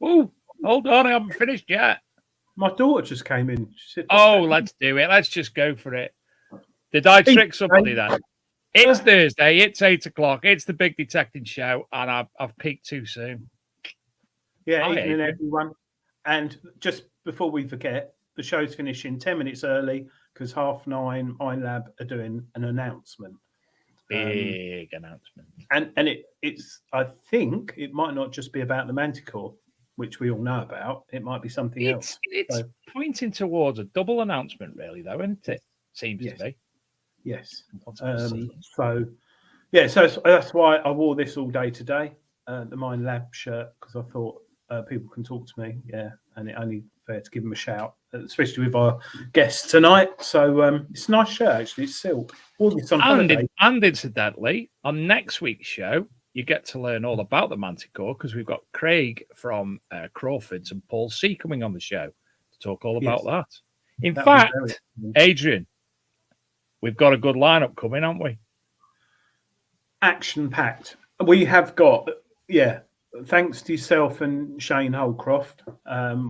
Oh, hold on, I haven't finished yet. My daughter just came in. She said, let's do it. Let's just go for it. Did I trick somebody then? It's Thursday. It's 8 o'clock. It's the Big Detecting Show, and I've peaked too soon. Yeah, evening, everyone. And just before we forget, the show's finishing 10 minutes early because 9:30 iLab are doing an announcement. Big announcement. And it's I think it might not just be about the Manticore, which we all know about. It might be something else. It's pointing towards a double announcement, really, though, isn't it? Seems to be. Yes. So that's why I wore this all day today, the Mind Lab shirt, because I thought people can talk to me. Yeah, and it only fair to give them a shout, especially with our guests tonight. So it's a nice shirt, actually. It's silk. And incidentally, on next week's show, you get to learn all about the Manticore because we've got Craig from Crawford's and Paul C coming on the show to talk all about that. In fact, Adrian, we've got a good lineup coming, haven't we? Action-packed. We have got, thanks to yourself and Shane Holcroft,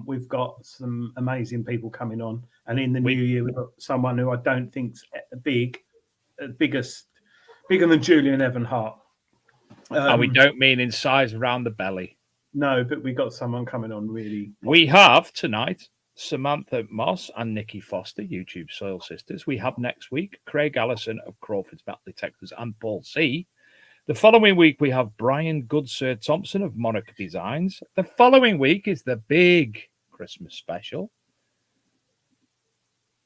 we've got some amazing people coming on. And in the new year, we've got someone who I don't think's bigger than Julian Evan Hart. And we don't mean in size around the belly. No, but we got someone coming on really. We have tonight Samantha Moss and Nikki Foster, YouTube Soil Sisters. We have next week Craig Allison of Crawford's Metal Detectors and Paul C. The following week, we have Brian Goodsir Thompson of Monarch Designs. The following week is the big Christmas special.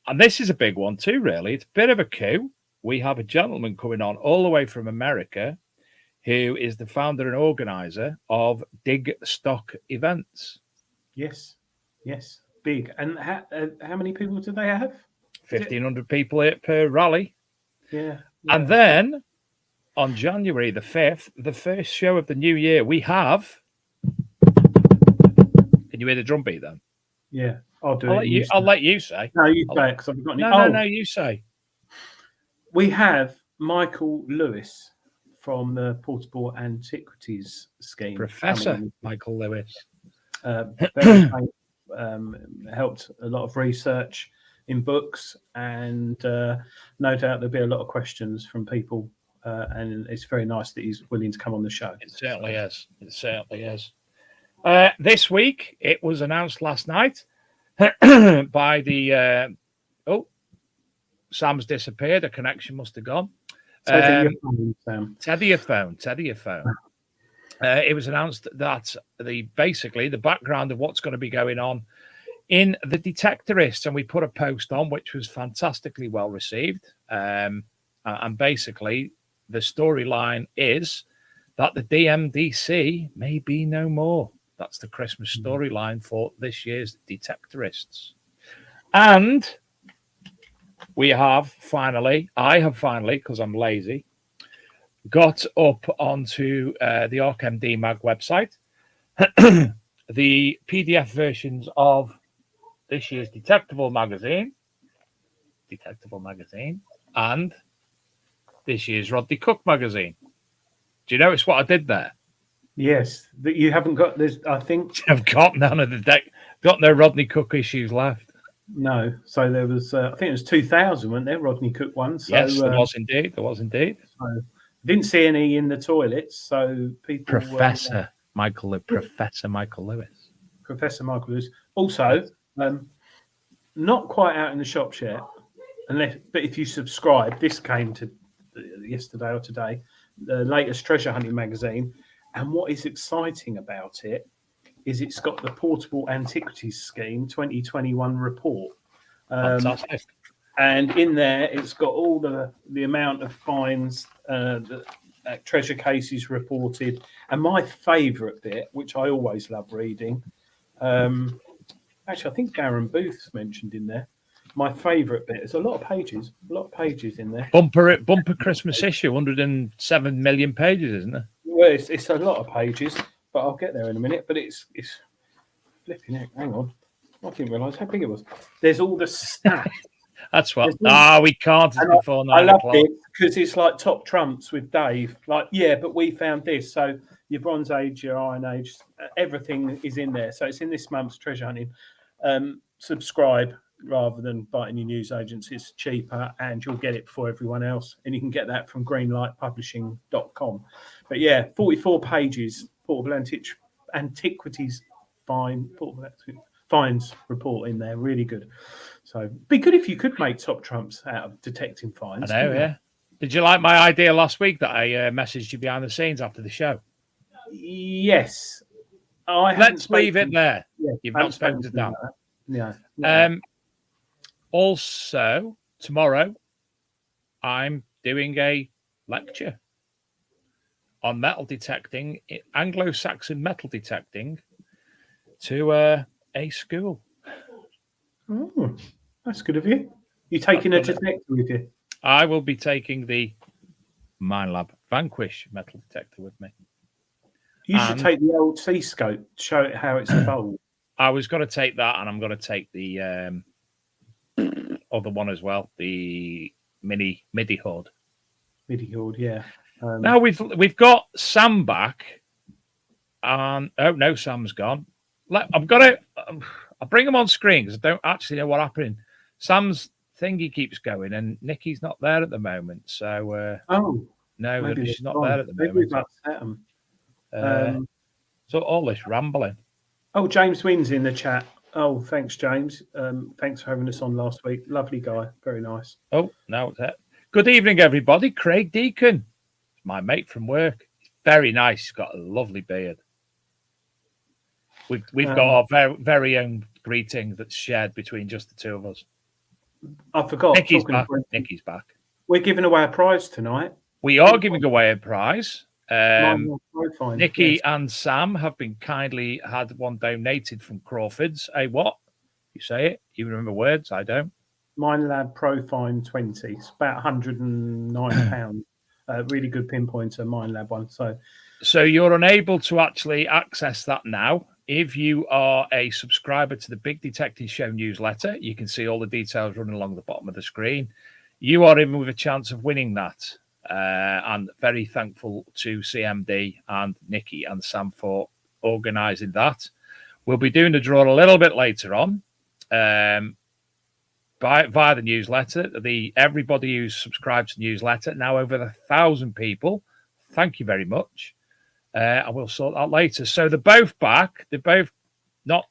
And this is a big one too, really. It's a bit of a coup. We have a gentleman coming on all the way from America who is the founder and organizer of Dig Stock Events. Yes. Big. And how many people do they have? 1,500 people per rally. Yeah. And then on January the 5th, the first show of the new year, we have... Can you hear the drum beat then? Yeah, I'll let you say. No, you say it because I've got any... No, you say. We have Michael Lewis from the Portable Antiquities Scheme. Professor Michael Lewis. Helped a lot of research in books, and no doubt there'll be a lot of questions from people, and it's very nice that he's willing to come on the show. It certainly is. This week, it was announced last night by the... Sam's disappeared. A connection must have gone. Teddy your phone. It was announced that basically the background of what's going to be going on in the Detectorists, and we put a post on which was fantastically well received. And basically, the storyline is that the DMDC may be no more. That's the Christmas storyline for this year's Detectorists. And I have finally, because I'm lazy, got up onto the ArcMD Mag website the PDF versions of this year's Detectable magazine, and this year's Rodney Cook magazine. Do you notice what I did there? Yes, that you haven't got this. I think I've got none of got no Rodney Cook issues left. No, so there was. I think it was 2000, weren't there? Rodney Cook ones. So, yes, there was indeed. So didn't see any in the toilets. So people. Professor Michael Lewis. Also, not quite out in the shops yet, but if you subscribe, this came to yesterday or today, the latest treasure hunting magazine, and what is exciting about it is it's got the Portable Antiquities Scheme 2021 report. Fantastic. And in there, it's got all the amount of finds treasure cases reported. And my favourite bit, which I always love reading, actually, I think Darren Booth's mentioned in there. My favourite bit. There's a lot of pages in there. Bumper Christmas issue, 107 million pages, isn't it? Well, it's a lot of pages, but I'll get there in a minute. But it's flipping it. Hang on, I didn't realise how big it was. There's all the stats. That's what. We can't. It's before 9 I love o'clock. it because it's like top trumps with Dave. Like, yeah, but we found this. So your Bronze Age, your Iron Age, everything is in there. So it's in this month's treasure hunting. Subscribe rather than biting your news agents. It's cheaper and you'll get it before everyone else. And you can get that from greenlightpublishing.com. But yeah, 44 pages, Portable Antiquities finds report in there. Really good. So be good if you could make top trumps out of detecting finds. I know, yeah. Did you like my idea last week that I messaged you behind the scenes after the show? Yes. Let's leave it there. Yeah, You've not spoken to Dan. Yeah. Also, tomorrow, I'm doing a lecture on metal detecting, Anglo-Saxon metal detecting, to a school. Oh, that's good of you. You taking a detector with you? I will be taking the Minelab Vanquish metal detector with me. You should take the old C-scope, show it how it's evolved. I was going to take that, and I'm going to take the other one as well, the MIDI Horde. MIDI Horde, yeah. Now we've got Sam back, and oh no, Sam's gone. I've got to. I'll bring him on screen because I don't actually know what happened. Sam's thingy keeps going, and Nikki's not there at the moment. So no, she's not there at the moment. We've upset them. So all this rambling. Oh, James Wynn's in the chat. Oh, thanks, James. Thanks for having us on last week. Lovely guy. Very nice. Oh, no, it's it. Good evening, everybody. Craig Deacon, my mate from work. Very nice. He's got a lovely beard. We've got our very, very own greeting that's shared between just the two of us. I forgot. Nikki's back. We're giving away a prize tonight. We are giving away a prize. Nikki yes. and Sam have been kindly had one donated from Crawford's. A what? You say it? You remember words? I don't. Minelab Profine 20. It's about £109. Really good pinpointer, Minelab one. So you're unable to actually access that now. If you are a subscriber to the Big Detective Show newsletter, you can see all the details running along the bottom of the screen. You are in with a chance of winning that. And very thankful to CMD and Nikki and Sam for organising that. We'll be doing the draw a little bit later on via the newsletter. Everybody who's subscribed to the newsletter, now over 1,000 people. Thank you very much. I will sort that later. So they're both back. They're both not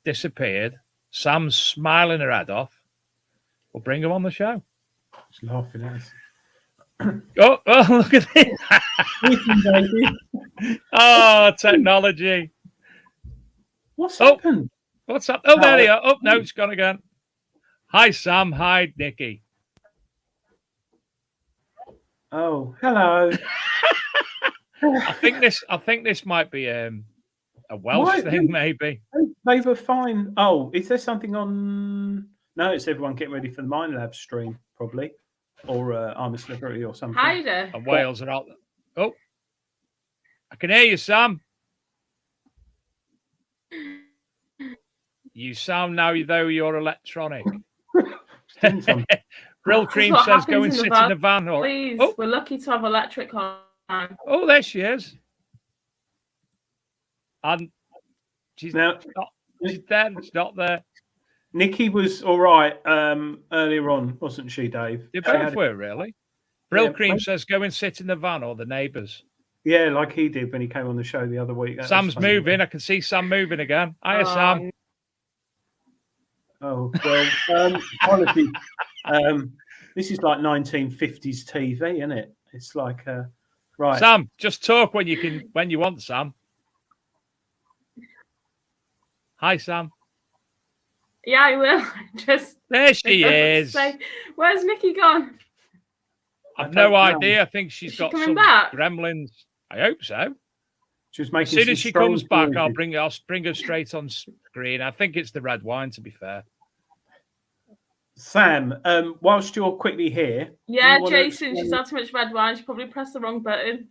disappeared. Sam's smiling her head off. We'll bring them on the show. She's laughing at us. Oh, look at this. Oh, technology. What's happened? What's up? Oh, there you are. Oh, no, it's gone again. Hi, Sam. Hi, Nikki. Oh, hello. I think this might be a Welsh thing, maybe. They were fine. Oh, is there something on? No, it's everyone getting ready for the Minelab stream, probably. Or I'm a Slippery or something. Hi there. And Wales are out there. Oh, I can hear you, Sam. You sound now though you're electronic. Brill Cream says go and sit in the van. Please, we're lucky to have electric on. Oh, there she is. And she's there. She's not there. Nikki was all right earlier on, wasn't she, Dave? They both were, really. Brill Cream says go and sit in the van or the neighbours. Yeah, like he did when he came on the show the other week. Sam's moving. I can see Sam moving again. Hiya, Sam. Oh, well, honestly, this is like 1950s TV, isn't it? It's like, right. Sam, just talk when you want, Sam. Hi, Sam. Yeah, I will. Just there she is. Where's Nikki gone? I've no don't know. idea. I think she's Is she got coming some back? gremlins. I hope so. She was As making soon some as she strong comes back, I'll noises. bring her straight on screen. I think it's the red wine, to be fair. Sam, whilst you're quickly here, do Yeah, you wanna Jason, she's explain- had too much red wine. She probably pressed the wrong button.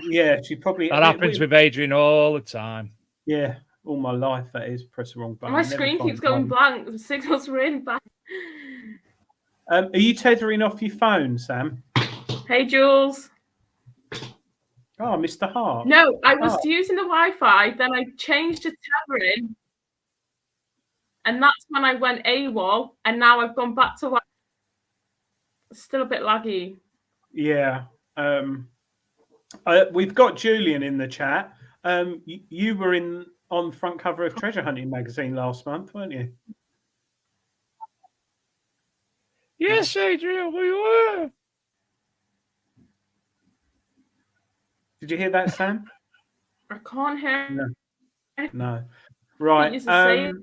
Yeah, she probably. That happens with Adrian all the time. Yeah, all my life that is. Press the wrong button. My never screen find keeps going one. blank. The signal's really bad. Are you tethering off your phone, Sam? Hey, Jules. Oh, Mr. Hart. No, I was Oh. using the Wi-Fi, then I changed to tethering, and that's when I went AWOL, and now I've gone back to Wi-Fi. It's still a bit laggy. Yeah. We've got Julian in the chat. You were on the front cover of Treasure Hunting magazine last month, weren't you? Yes, Adrian, we were. Did you hear that, Sam? I can't hear. No. Right. used to say it.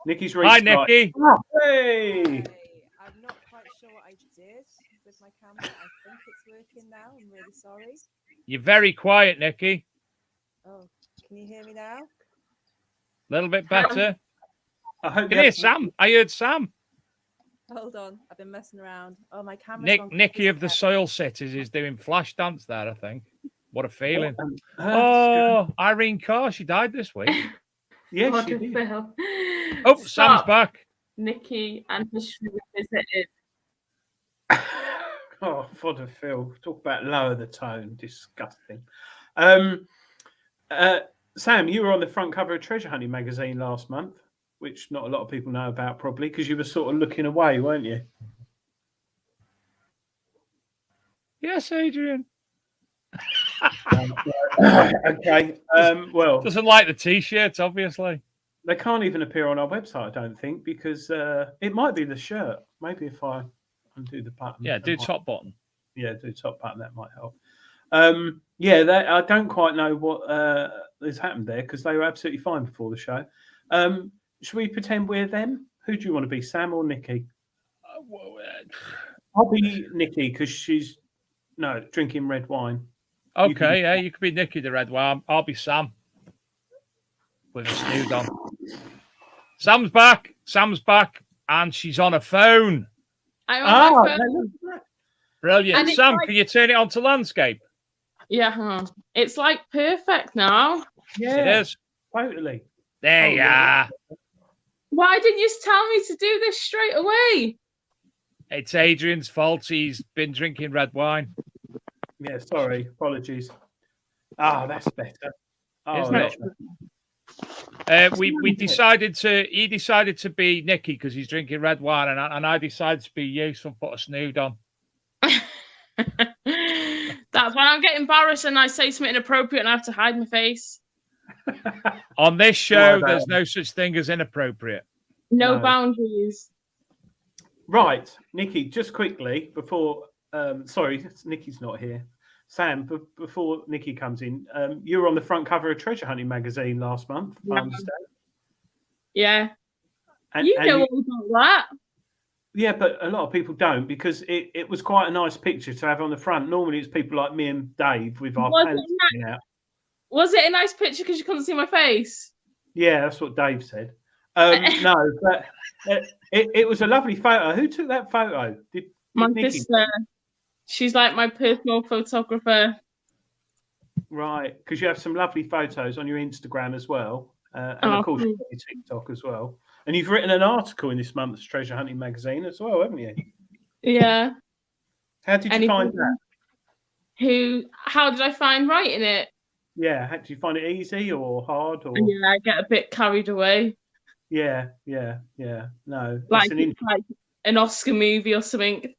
Nikki's Hi, restarted. Nikki. Hey. I'm not quite sure what I did with my camera. I think it's working now. I'm really sorry. You're very quiet, Nikki. Oh, can you hear me now? A little bit better. I hope Can you hear Sam? I heard Sam. Hold on, I've been messing around. Oh, my camera's gone Nikki of the crazy. Soil Cities is doing flash dance there, I think. What a feeling. Oh, Oh, Irene Carr, she died this week. yes, What she a did. film. Oh, Sam's Stop, back. Nikki and History Revisited. Oh, fodder Phil. Talk about lower the tone. Disgusting. Sam, you were on the front cover of Treasure Hunting magazine last month, which not a lot of people know about probably because you were sort of looking away, weren't you? Yes, Adrian. Okay. Well, Doesn't like the t-shirts, obviously. they can't even appear on our website, I don't think, because it might be the shirt. Maybe if I undo the button. Yeah, that do might- top button. Yeah, do top button. That might help. I don't quite know what has happened there because they were absolutely fine before the show. Should we pretend we're them? Who do you want to be, Sam or Nikki? I'll be Nikki because she's drinking red wine. Okay, yeah, you could be Nikki the red wine. I'll be Sam with a snood on. Sam's back, and she's on a phone. I'm on my phone. look at that. Brilliant. And it's Sam, like- can you turn it on to landscape? Yeah, hang on. It's like perfect now. Yeah, It is. totally. There Oh, you yeah. are. Why didn't you just tell me to do this straight away? It's Adrian's fault. He's been drinking red wine. Yeah, sorry, apologies. That's better. Isn't that's it? better. We decided to. He decided to be Nikki because he's drinking red wine, and I decided to be you, so I put a snood on. That's when I get embarrassed and I say something inappropriate and I have to hide my face. On this show, Well, there's no such thing as inappropriate. No No. boundaries. Right, Nikki, just quickly before. Sorry, Nikki's not here. Sam, before Nikki comes in, you were on the front cover of Treasure Hunting magazine last month. I Yeah. understand. Yeah. And, You and know all about that. yeah, but a lot of people don't because it was quite a nice picture to have on the front. Normally, it's people like me and Dave with our Was pants it hanging out. Was it a nice picture because you couldn't see my face? Yeah, that's what Dave said. No, but it was a lovely photo. Who took that photo? Did My Nikki? sister. She's like my personal photographer. Right, because you have some lovely photos on your Instagram as well, and Oh, of course thanks. your TikTok as well. And you've written an article in this month's Treasure Hunting magazine as well, haven't you? Yeah. How did you find that? How did I find writing it? Yeah, did you find it easy or hard or? Yeah, I get a bit carried away. Yeah. No, Like it's it's like an Oscar movie or something.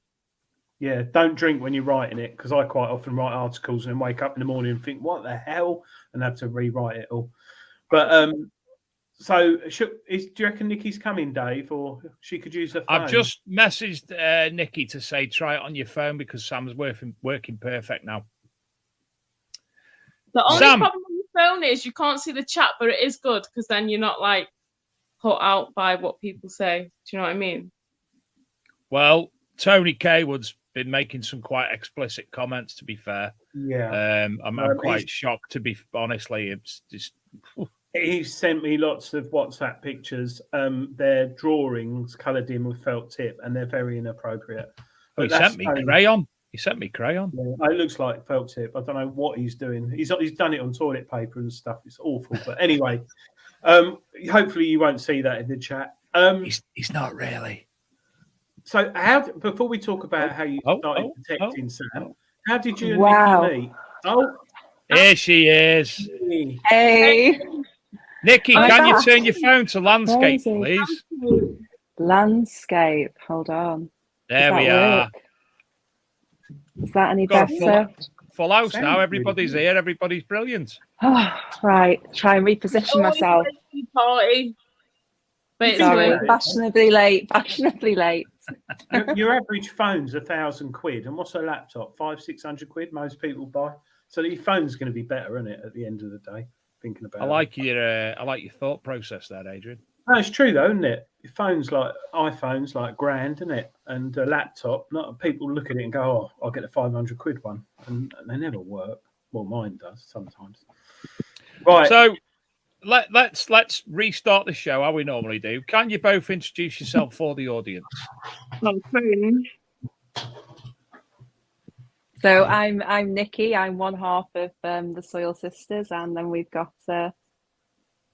yeah. Don't drink when you're writing it because I quite often write articles and then wake up in the morning and think, "What the hell?" and have to rewrite it all. But so do you reckon Nikki's coming, Dave, or she could use her phone? I've just messaged Nikki to say try it on your phone because Sam's working perfect now. The only Sam. problem with your phone is you can't see the chat, but it is good because then you're not like caught out by what people say. Do you know what I mean? Well, Tony Kaywood's been making some quite explicit comments, to be fair. Yeah. I'm quite shocked, to be honestly. It's just He sent me lots of WhatsApp pictures. They're drawings coloured in with felt tip, and they're very inappropriate. he sent me crayon. He sent me crayon. Yeah, it looks like felt tip. I don't know what he's doing. He's done it on toilet paper and stuff. It's awful. But anyway, hopefully you won't see that in the chat. He's not really. So before we talk about how you started protecting Sam, how did you and Nikki meet? Oh, here she is. Hey. Nikki, can you turn your phone to landscape, please? Landscape. Hold on. There we are. Is that any better? Full house now. Everybody's here. Everybody's brilliant. Oh, right. Try and reposition myself. Party. Sorry, fashionably late. Fashionably late. Your average phone's £1,000, and what's a laptop? 500-600 quid. Most people buy. So your phone's going to be better, isn't it? At the end of the day, thinking about. I like your thought process there, Adrian. No, it's true though, isn't it? Your phone's like iPhone's like grand, isn't it? And a laptop, not people look at it and go, "Oh, I'll get a 500 quid one," and they never work. Well, mine does sometimes. Right. So let's restart the show how we normally do. Can you both introduce yourself for the audience? So I'm Nikki. I'm one half of the Soil Sisters, and then we've got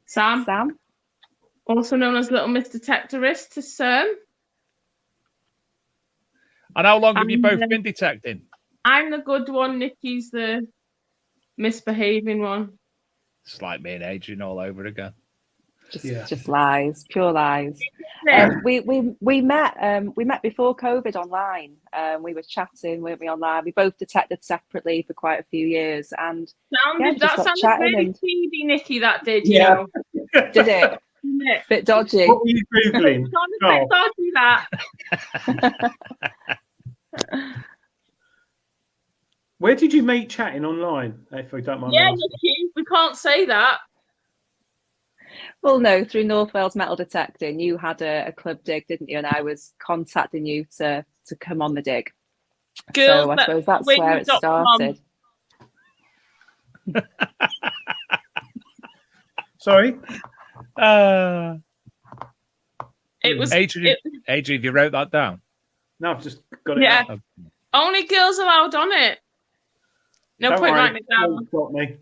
Sam, also known as Little Miss Detectorist to CERN. And how long have you both been detecting? I'm the good one. Nikki's the misbehaving one. It's like me and Adrian all over again. Just lies, pure lies. We met before COVID online. We were chatting, weren't we, online? We both detected separately for quite a few years, and that sounded really TV, Nikki. That did, you know? Did it? Bit dodgy. What were you googling? Bit dodgy, that. Where did you meet chatting online? If we don't mind. Yeah, Nikki, we can't say that. Well, no, through North Wales Metal Detecting, you had a club dig, didn't you? And I was contacting you to come on the dig. Girls, so I suppose that's where it started. Sorry? It was Adrian, you wrote that down? No, I've just got it out. Okay. Only girls allowed on it. No point writing it down. Got me.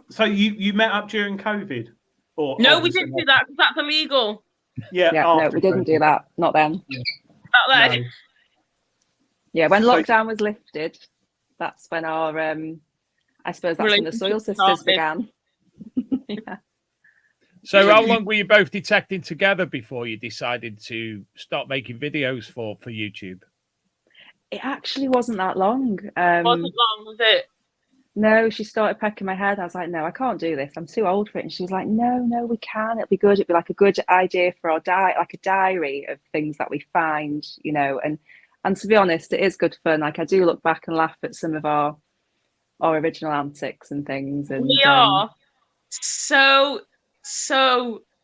So you met up during COVID? Or no, we didn't do that because that's illegal. Yeah, no, we didn't do that. Not then. Yeah. Not then. No. Yeah, when lockdown was lifted, that's when our I suppose that's when the Soil Sisters began. Yeah. So how long were you both detecting together before you decided to start making videos for YouTube? It actually wasn't that long. Wasn't long, was it? No, she started pecking my head. I was like, no, I can't do this. I'm too old for it. And she was like, no, we can. It'll be good. It'll be like a good idea for our like a diary of things that we find, you know. And to be honest, it is good fun. Like I do look back and laugh at some of our original antics and things. And we are so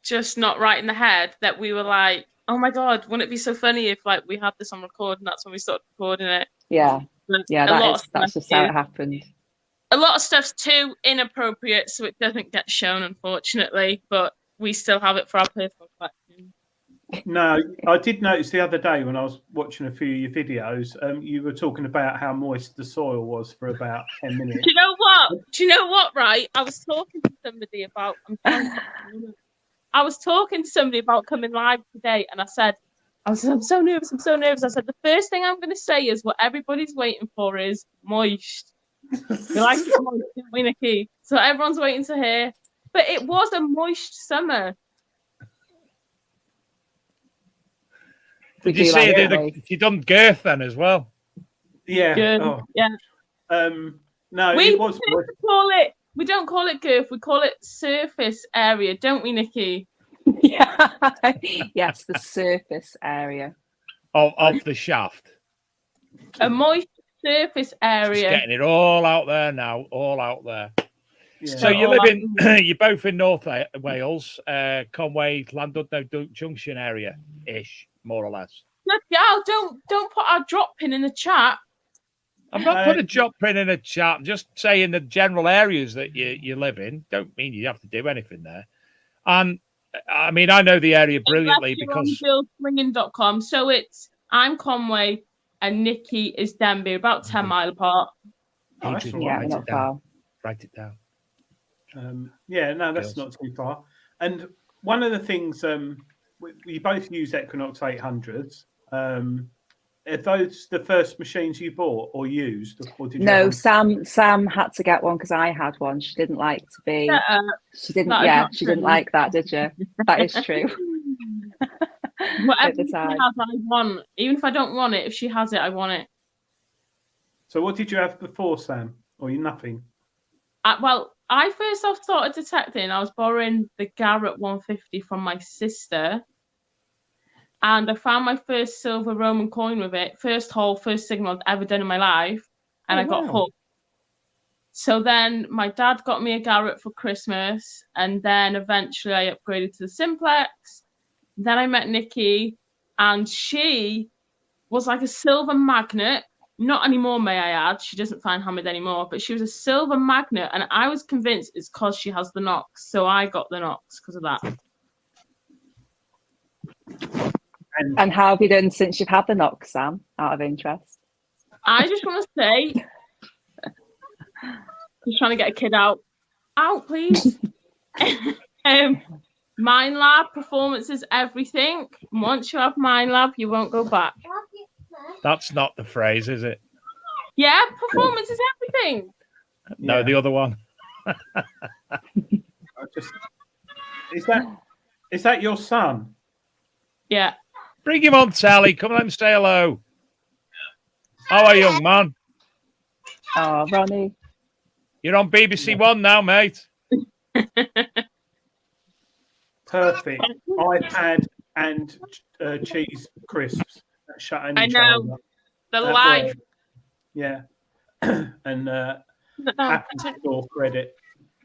just not right in the head that we were like, oh my God, wouldn't it be so funny if like we had this on record and that's when we started recording it? Yeah. But that's just how it happened. A lot of stuff's too inappropriate, so it doesn't get shown, unfortunately, but we still have it for our personal collection. No, I did notice the other day when I was watching a few of your videos, you were talking about how moist the soil was for about 10 minutes. Do you know what, right? I was talking to somebody about coming live today, and I said, I'm so nervous. I said, the first thing I'm going to say is what everybody's waiting for is moist. We like it moist, didn't we, Nikki? So everyone's waiting to hear. But it was a moist summer. Did you see you done girth then as well? Yeah. Oh. Yeah. No, we don't call it girth, we call it surface area, don't we, Nikki? Yeah. Yes, the surface area. Of the shaft. A moist surface area. Just getting it all out there now, all out there. Yeah. So you're both in North Wales, Conway, Llandudno Junction area ish, more or less. Yeah, don't put our drop pin in the chat. I've not put a drop pin in a chat. I'm just saying the general areas that you live in. Don't mean you have to do anything there. And I mean, I know the area brilliantly because swinging.com. So I'm Conway and Nikki is Denby, about 10 mile apart. Adrian, Yeah, write not it down. far. Write it down. Yeah, no, that's not too far. And one of the things, we both use Equinox 800s. Are those the first machines you bought or used? Or did you No, Sam had to get one because I had one. She didn't like to be. She didn't. Yeah, she didn't like that, did you? That is true. Whatever she has, I want. Even if I don't want it, if she has it, I want it. So, what did you have before, Sam? Or you nothing? Well, I first off started detecting. I was borrowing the Garrett 150 from my sister. And I found my first silver Roman coin with it. First hole, first signal I've ever done in my life. And I got hooked. So then my dad got me a Garrett for Christmas. And then eventually I upgraded to the Simplex. Then I met Nikki. And she was like a silver magnet. Not anymore, may I add. She doesn't find hammered anymore. But she was a silver magnet. And I was convinced it's because she has the Knox. So I got the Knox because of that. And how have you done since you've had the Knox, Sam, out of interest? I just want to say, just trying to get a kid out. Out, please. Mind Lab, performance is everything. Once you have Mind Lab, you won't go back. That's not the phrase, is it? Yeah, performance is everything. No, the other one. Is that your son? Yeah. Bring him on, Sally. Come on and say hello. How are you, young man? Oh, Ronnie. You're on BBC One now, mate. Perfect. iPad and cheese crisps. Shut any I know. child up. The life. Works. Yeah. And Apple Store credit.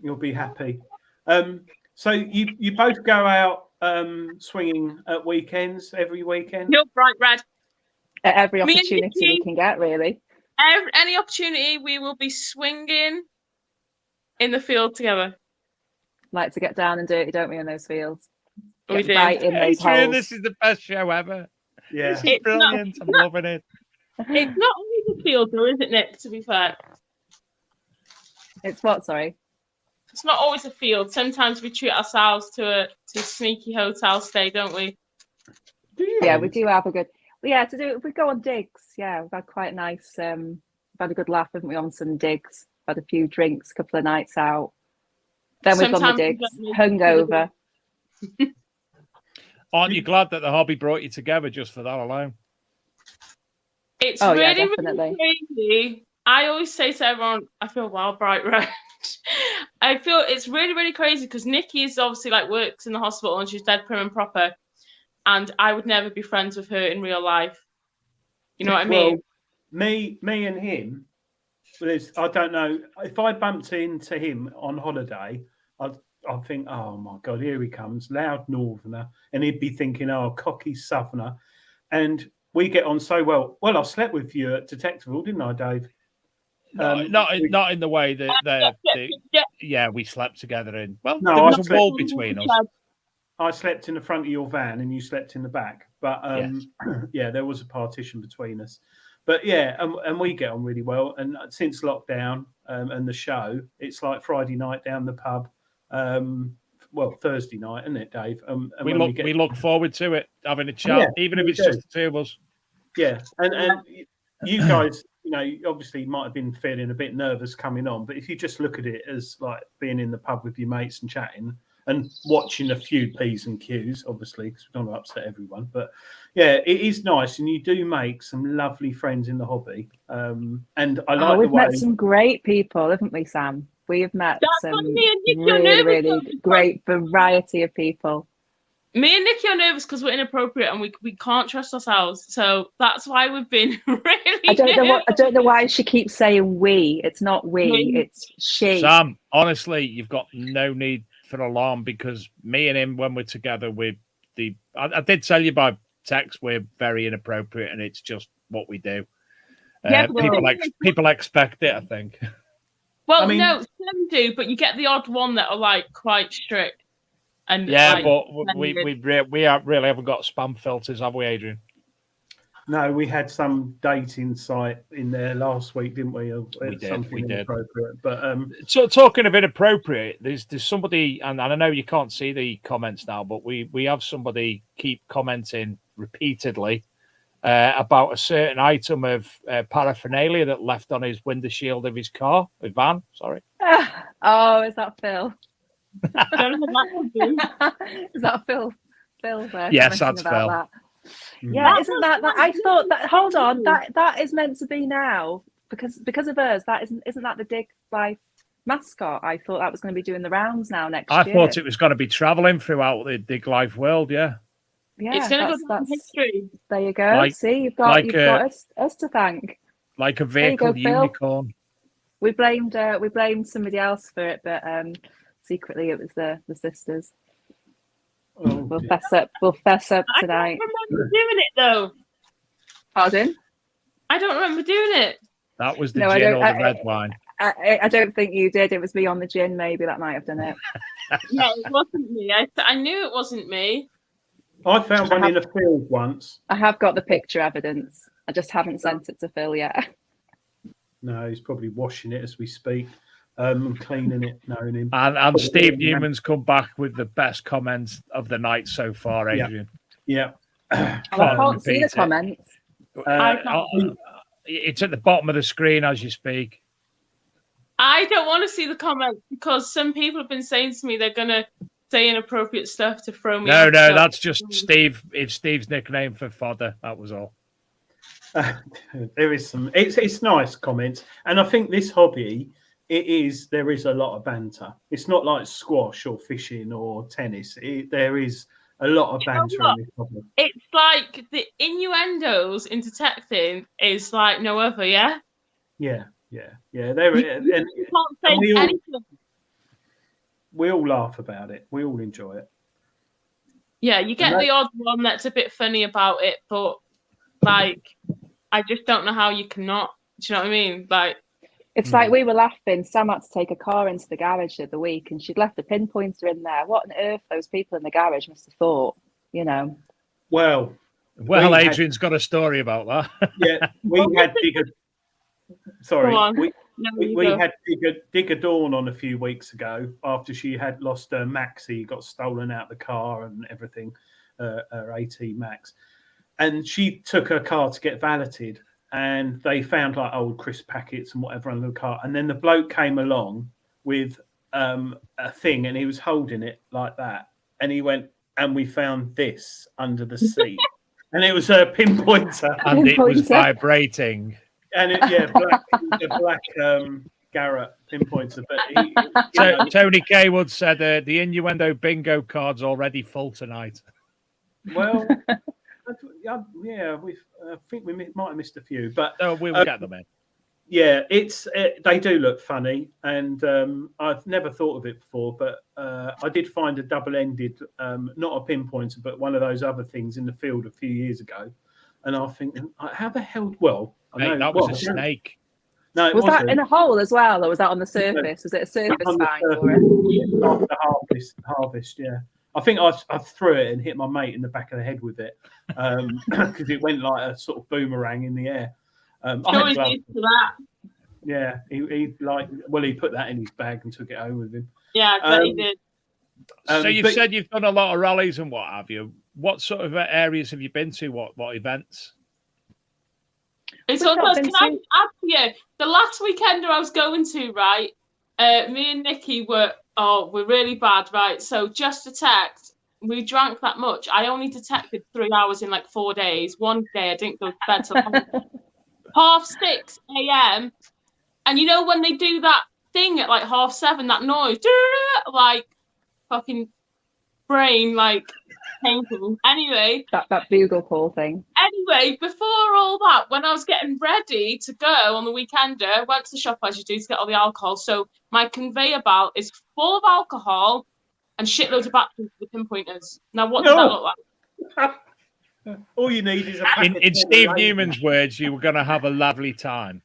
You'll be happy. So you both go out swinging at weekends, every weekend? You're bright red. At every opportunity we can get, really. Any opportunity, we will be swinging in the field together. Like to get down and dirty, don't we, in those fields? We do. Right in those Adrian, holes. this is the best show ever. Yeah. This is brilliant. I'm loving it. It's not always a field, though, is it, Nick, to be fair? It's what, sorry? It's not always a field. Sometimes we treat ourselves to a sneaky hotel stay, don't we? Yeah, we do have a good. Yeah, we go on digs. Yeah, we've had quite nice. We've had a good laugh, haven't we, on some digs? Had a few drinks, a couple of nights out. Then we've gone the digs, hungover. Aren't you glad that the hobby brought you together just for that alone? It's definitely. really crazy. I always say to everyone, I feel wild, bright red. I feel it's really, really crazy because Nikki is obviously like works in the hospital and she's dead prim and proper. And I would never be friends with her in real life. You know what I mean? Me and him, I don't know. If I bumped into him on holiday, I'd think, oh my God, here he comes, loud northerner. And he'd be thinking, oh, cocky southerner. And we get on so well. Well, I slept with you at Detectiveville, didn't I, Dave? Not in the way that we slept together in. Well, no, there was a wall between us. I slept in the front of your van and you slept in the back. But yes. Yeah, there was a partition between us. But yeah, and we get on really well. And since lockdown and the show, it's like Friday night down the pub. Thursday night, isn't it, Dave? And we look forward to it, having a chat, even if it's just the two of us. Yeah, and you guys, obviously might have been feeling a bit nervous coming on, but if you just look at it as like being in the pub with your mates and chatting and watching a few P's and Q's, obviously, because we don't want to upset everyone. But yeah, it is nice, and you do make some lovely friends in the hobby. And I like we've met some great people, haven't we, Sam? We've met some really great variety of people. Me and Nikki are nervous because we're inappropriate and we can't trust ourselves. So that's why we've been really. I don't know why she keeps saying we. It's not we. It's she. Sam, honestly, you've got no need for alarm because me and him, when we're together, I did tell you by text we're very inappropriate and it's just what we do. Yeah, but People expect it, I think. well, I mean- no, some do, but you get the odd one that are like quite strict. And Yeah, like, but we really haven't got spam filters, have we, Adrian? No, we had some dating site in there last week, didn't we? We did, Something we did. inappropriate. But So talking of inappropriate, there's somebody, and I know you can't see the comments now, but we have somebody keep commenting repeatedly about a certain item of paraphernalia that left on his window shield of his car, his van. Sorry. Oh, is that Phil? I don't know what that would be. Is that Phil? Phil there? Yes, commenting that's Phil. that. Yeah, isn't that? I thought that. Hold on, that is meant to be now because of us. That isn't that the Dig Life mascot? I thought that was going to be doing the rounds now next year. I thought it was going to be traveling throughout the Dig Life world. Yeah. Yeah, It's going to go down in history. There you go. See, you've got us to thank. Like a There you go, vehicle Phil. unicorn. We blamed somebody else for it, but secretly it was the sisters. We'll fess up tonight. I don't remember doing it though. Pardon? I don't remember doing it. That was the No, I gin don't- or the red wine. I don't think you did. It was me on the gin. Maybe that might have done it. No, it wasn't me. I knew it wasn't me. I found one in a field once. I have got the picture evidence. I just haven't sent it to Phil yet. No, he's probably washing it as we speak, cleaning it, knowing him. And Steve Newman's come back with the best comments of the night so far, Adrian. Yeah. I can't see repeat the it. comments. It's at the bottom of the screen as you speak. I don't want to see the comments because some people have been saying to me they're going to say inappropriate stuff to throw me No, off. no, So- that's just Steve. It's Steve's nickname for fodder. That was all. There is some. It's nice comments, and I think this hobby, there is a lot of banter. It's not like squash or fishing or tennis. There is a lot of banter in this hobby. It's like the innuendos in detecting is like no other, yeah? Yeah. There, You and can't say we all- anything. we all laugh about it. We all enjoy it. Yeah, you get the odd one that's a bit funny about it, but like, I just don't know how you cannot. Do you know what I mean? Like, It's like we were laughing. Sam had to take a car into the garage the other week, and she'd left a pinpointer in there. What on earth those people in the garage must have thought, you know? Well, Adrian's got a story about that. yeah, we had Digger. Sorry, Go on. we go. had Digger Dawn on a few weeks ago after she had lost her Maxi, got stolen out the car and everything, her AT Max, and she took her car to get valeted, and they found like old crisp packets and whatever under the car, and then the bloke came along with a thing, and he was holding it like that, and he went, and we found this under the seat, and it was her pinpointer, And it was Pinpointer. vibrating. and black Garrett pinpointer, but So Tony K Wood said the innuendo bingo card's already full tonight. well, yeah, I think we might have missed a few, but So we'll get them in. yeah, they do look funny, and I've never thought of it before, but I did find a double-ended, not a pinpointer, but one of those other things in the field a few years ago, and I think, how the hell? Well, I Mate, know that was a snake. No, it Was that wasn't. in a hole as well, or was that on the surface? Was it a surface On the find surface. or a... After the harvest, yeah. I think I threw it and hit my mate in the back of the head with it because it went like a sort of boomerang in the air. I had Always gloves. used to that. Yeah, he put that in his bag and took it home with him. Yeah, I bet he did. So you've but- said you've done a lot of rallies and what have you. What sort of areas have you been to? What events? It's We've all not because been can I to- add to you? The last weekend I was going to, right? Me and Nikki were really bad, right? So just detect, we drank that much. I only detected 3 hours in like 4 days. One day I didn't go to bed till 6:30 a.m. And you know when they do that thing at like 7:30, that noise, like fucking brain, like painful. Anyway, that bugle call thing? Anyway, before all that, when I was getting ready to go on the weekender, went to the shop as you do to get all the alcohol. So my conveyor belt is full of alcohol and shitloads of batteries for the pinpointers. Now, what does that look like? All you need is a In Steve Newman's words, you were going to have a lovely time.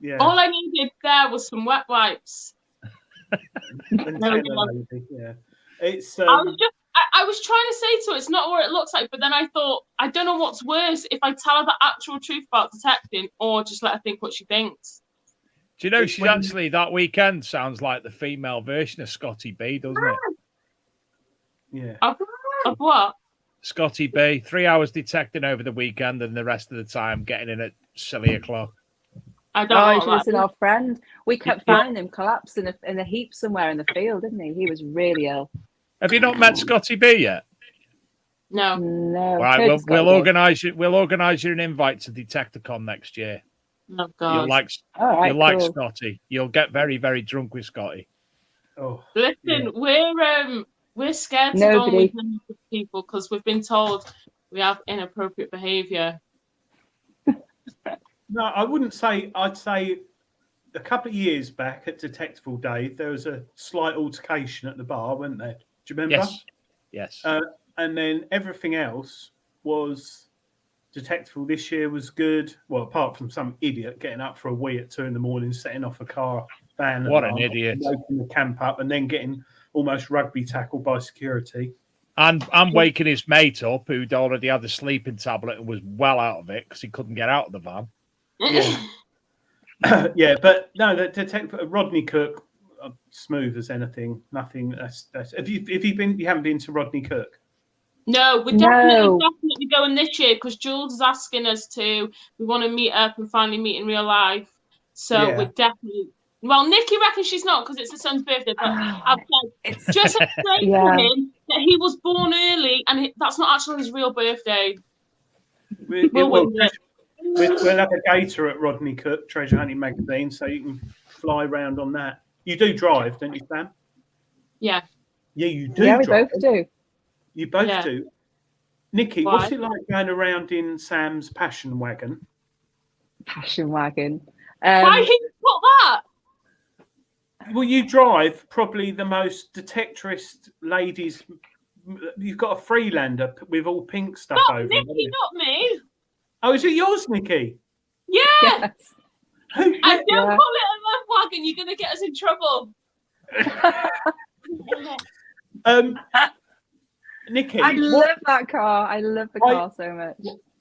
Yeah. All I needed there was some wet wipes. Yeah. It's. I was trying to say to her, it's not what it looks like, but then I thought, I don't know what's worse, if I tell her the actual truth about detecting or just let her think what she thinks. Do you know she's actually that weekend sounds like the female version of Scotty B, doesn't it? Yeah. Of what? Scotty B, 3 hours detecting over the weekend and the rest of the time getting in at silly o'clock. I don't know. You should have seen our friend. We kept finding him collapsed in a heap somewhere in the field, didn't he? He was really ill. Have you not met Scotty B yet? No. No. Right, we'll organise you. We'll organise you an invite to Detecticon next year. Oh God. You'll like Scotty. You'll get very, very drunk with Scotty. Oh. Listen, we're scared to go with people because we've been told we have inappropriate behaviour. No, I wouldn't say. I'd say a couple of years back at Detectable Day, there was a slight altercation at the bar, wasn't there? Do you remember? Yes. And then everything else was detectable. This year was good. Well, apart from some idiot getting up for a wee at 2 a.m, setting off a van. What an idiot! Opening the camp up and then getting almost rugby tackled by security. And waking his mate up, who'd already had the sleeping tablet and was well out of it because he couldn't get out of the van. Yeah. Yeah, but no, the detective Rodney Cook, smooth as anything. Nothing. That's. Have you been? You haven't been to Rodney Cook? No, we're definitely going this year because Jules is asking us to. We want to meet up and finally meet in real life. So we're definitely. Well, Nikki reckons she's not because it's her son's birthday. But I've just explained to him that he was born early and that's not actually his real birthday. We'll have a gator at Rodney Cook Treasure Hunting Magazine, so you can fly around on that. You do drive, don't you, Sam? Yeah. Yeah, you do. Yeah, we drive. both do. You both do. Nikki, what's it like going around in Sam's passion wagon? Passion wagon. Why he put that? Well, you drive probably the most detectorist ladies. You've got a Freelander with all pink stuff over it. Nikki, not me. Oh, is it yours, Nikki? Yeah. Yes. And don't call it a love wagon. You're going to get us in trouble. Nikki, I love that car. I love the car so much.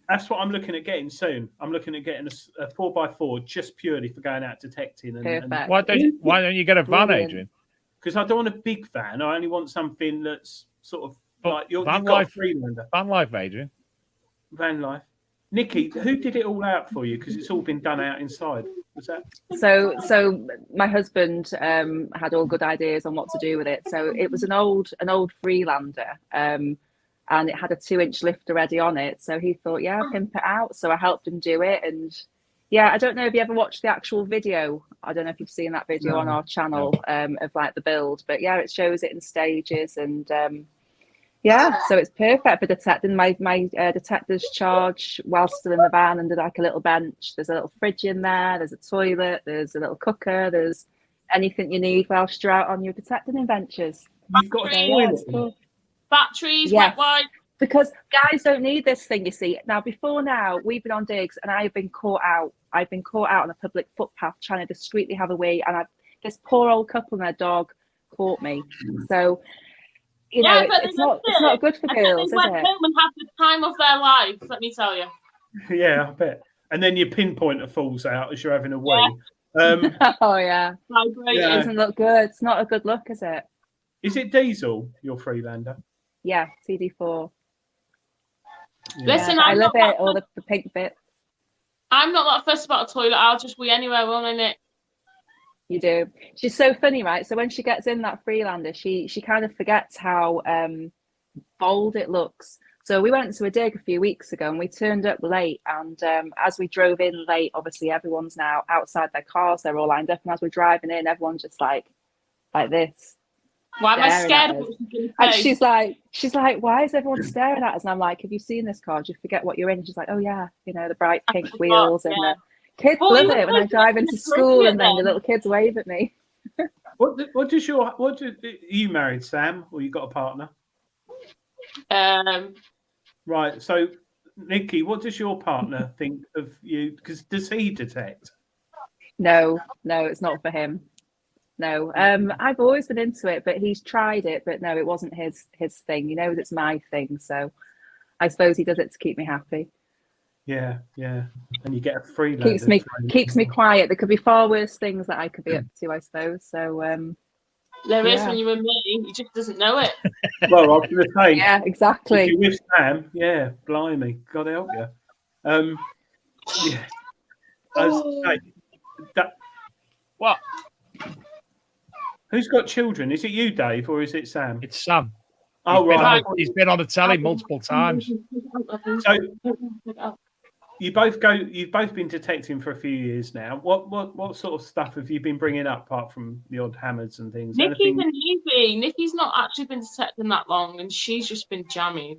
That's what I'm looking at getting soon. I'm looking at getting a 4x4 just purely for going out detecting. Perfect. Why don't you get a van, Adrian? Because I don't want a big van. I only want something that's sort of like you've got a Freelander. Van life, Adrian. Van life. Nikki, who did it all out for you? Because it's all been done out inside. Was that? So my husband had all good ideas on what to do with it. So it was an old Freelander, and it had a 2-inch lift already on it. So he thought, pimp it out. So I helped him do it, and I don't know if you ever watched the actual video. I don't know if you've seen that video on our channel of like the build, but it shows it in stages and. So it's perfect for detecting. My detectors charge whilst still in the van under like a little bench. There's a little fridge in there. There's a toilet. There's a little cooker. There's anything you need whilst you're out on your detecting adventures. You've got a toilet. Cool. Batteries, wet wipes. Because guys don't need this thing, you see. Now, before now, we've been on digs and I've been caught out. I've been caught out on a public footpath trying to discreetly have a wee, and this poor old couple and their dog caught me. So. It's not good for girls, is it? They went home and had the time of their life, let me tell you. Yeah, I bet. And then your pinpointer falls out as you're having a wee. Yeah. Oh, yeah. It doesn't look good. It's not a good look, is it? Is it diesel, your Freelander? Yeah, TD4. Yeah. Listen, I love it, all the pink bit. I'm not that fussed about a toilet. I'll just wee anywhere, won't I, Nick? You do. She's so funny, right? So when she gets in that Freelander, she kind of forgets how bold it looks. So we went to a dig a few weeks ago and we turned up late. And as we drove in late, obviously everyone's now outside their cars. They're all lined up. And as we're driving in, everyone's just like this. Why am I scared of what she's going to say? And she's like, why is everyone staring at us? And I'm like, have you seen this car? Do you forget what you're in? And she's like, oh yeah, the bright pink wheels and the kids love it when I drive into school and then the little kids wave at me. What do you married, Sam, or you got a partner? Right. So Nikki, what does your partner think of you? Because does he detect? No, it's not for him. No, I've always been into it, but he's tried it, but no, it wasn't his thing. He knows it's my thing, so I suppose he does it to keep me happy. Yeah, and you get a free Keeps me quiet. There could be far worse things that I could be up to, I suppose. So there is when you're with me, he just doesn't know it. Well, I was going to say, yeah, exactly. if you're with Sam, yeah, blimey, God help you. Yeah, What? Who's got children? Is it you, Dave, or is it Sam? It's Sam. Oh, He's been on the telly multiple times. So you've both been detecting for a few years now. What sort of stuff have you been bringing up apart from the odd hammers and things? Nikki's a newbie. Nikki's not actually been detecting that long, and she's just been jammy.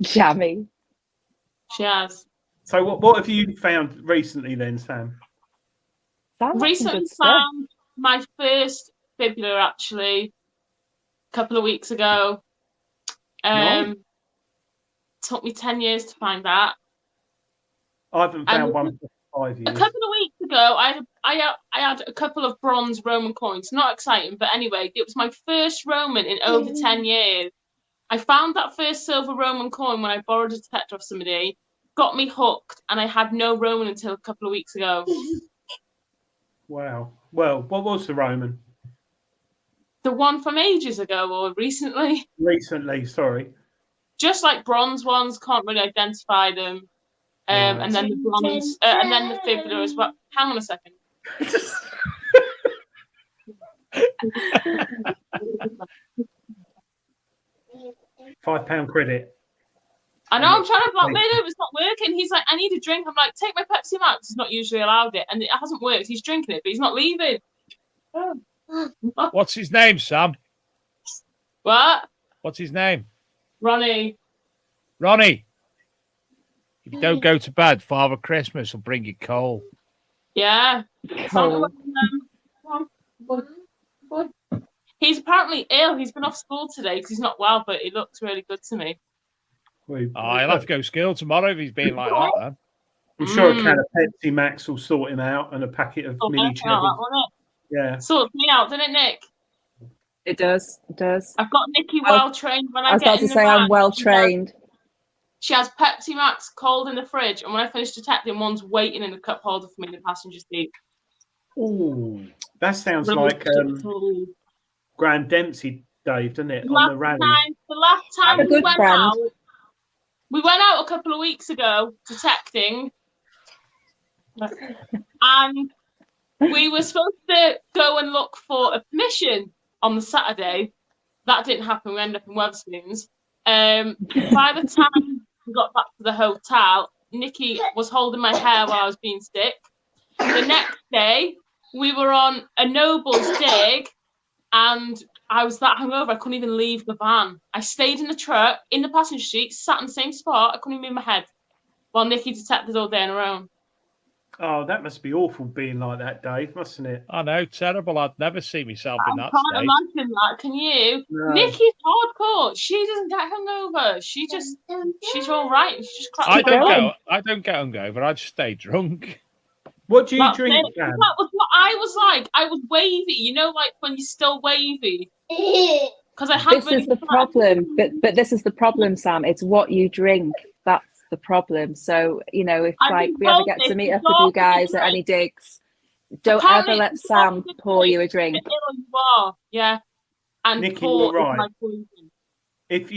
Jammy. She has. So what have you found recently then, Sam? Recently found my first fibula actually a couple of weeks ago. Took me 10 years to find that. I haven't found one for 5 years. A couple of weeks ago, I had a couple of bronze Roman coins. Not exciting, but anyway, it was my first Roman in over 10 years. I found that first silver Roman coin when I borrowed a detector off somebody, got me hooked, and I had no Roman until a couple of weeks ago. Wow. Well, what was the Roman? The one from ages ago or recently? Recently, sorry. Just like bronze ones, can't really identify them. And then the bronze, and then the fibula as well. Hang on a second. £5 credit. I know, I'm trying to blackmail him. It's not working. He's like, I need a drink. I'm like, take my Pepsi Max. He's not usually allowed it. And it hasn't worked. He's drinking it, but he's not leaving. What's his name, Sam? What? What's his name? Ronnie. If you don't go to bed, Father Christmas will bring you coal. Yeah. Coal. He's apparently ill. He's been off school today because he's not well, but he looks really good to me. He'll have to go to school tomorrow if he's being like that, then. I'm sure a can of Pepsi Max will sort him out and a packet of mini cheddar. Yeah. Sorts me out, doesn't it, Nick? It does. I've got Nikki well trained. When I was get about to in the say van, I'm well trained. She has Pepsi Max cold in the fridge, and when I finish detecting, one's waiting in the cup holder for me in the passenger seat. Oh, that sounds like Grand Dempsey, Dave, doesn't it? On the rally. The last time we went out a couple of weeks ago detecting, and we were supposed to go and look for a permission on the Saturday. That didn't happen. We ended up in Wetherspoons. By the time we got back to the hotel, Nikki was holding my hair while I was being sick. The next day, we were on a Noble's dig, and I was that hungover I couldn't even leave the van. I stayed in the truck, in the passenger seat, sat in the same spot. I couldn't even move my head while Nikki detected all day on her own. Oh, that must be awful being like that, Dave, mustn't it? I know, terrible. I'd never see myself in that I can't state. imagine that, can you? No. Nikki's hardcore. She doesn't get hungover. She's all right. She just cracks I up. don't get hungover. I just stay drunk. What do you drink, Dan? That was what I was like. I was wavy. You know, like when you're still wavy. Because I had. This is the problem. But this is the problem, Sam. It's what you drink. That's the problem. So, you know, if like we ever get to meet up with you guys at any digs, don't ever let Sam pour you a drink. You are, yeah. And Nikki, pour you're right. my poison. If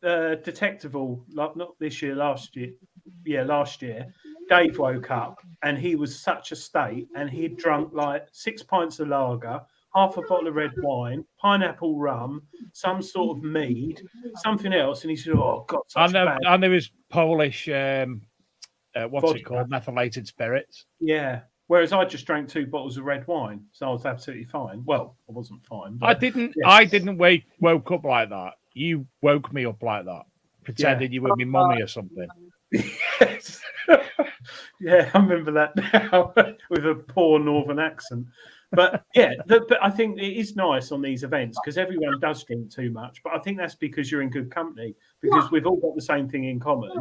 Detectival, like not this year, last year, Dave woke up and he was such a state, and he'd drunk like 6 pints of lager, half a bottle of red wine, pineapple rum, some sort of mead, something else, and he said, "Oh God!" And there was Polish, what's vodka. it called, methylated spirits. Yeah. Whereas I just drank 2 bottles of red wine, so I was absolutely fine. Well, I wasn't fine. But, I didn't woke up like that. You woke me up like that, pretending you were my mummy or something. Yes. Yeah, I remember that now with a poor northern accent. But yeah, but I think it is nice on these events because everyone does drink too much. But I think that's because you're in good company because we've all got the same thing in common,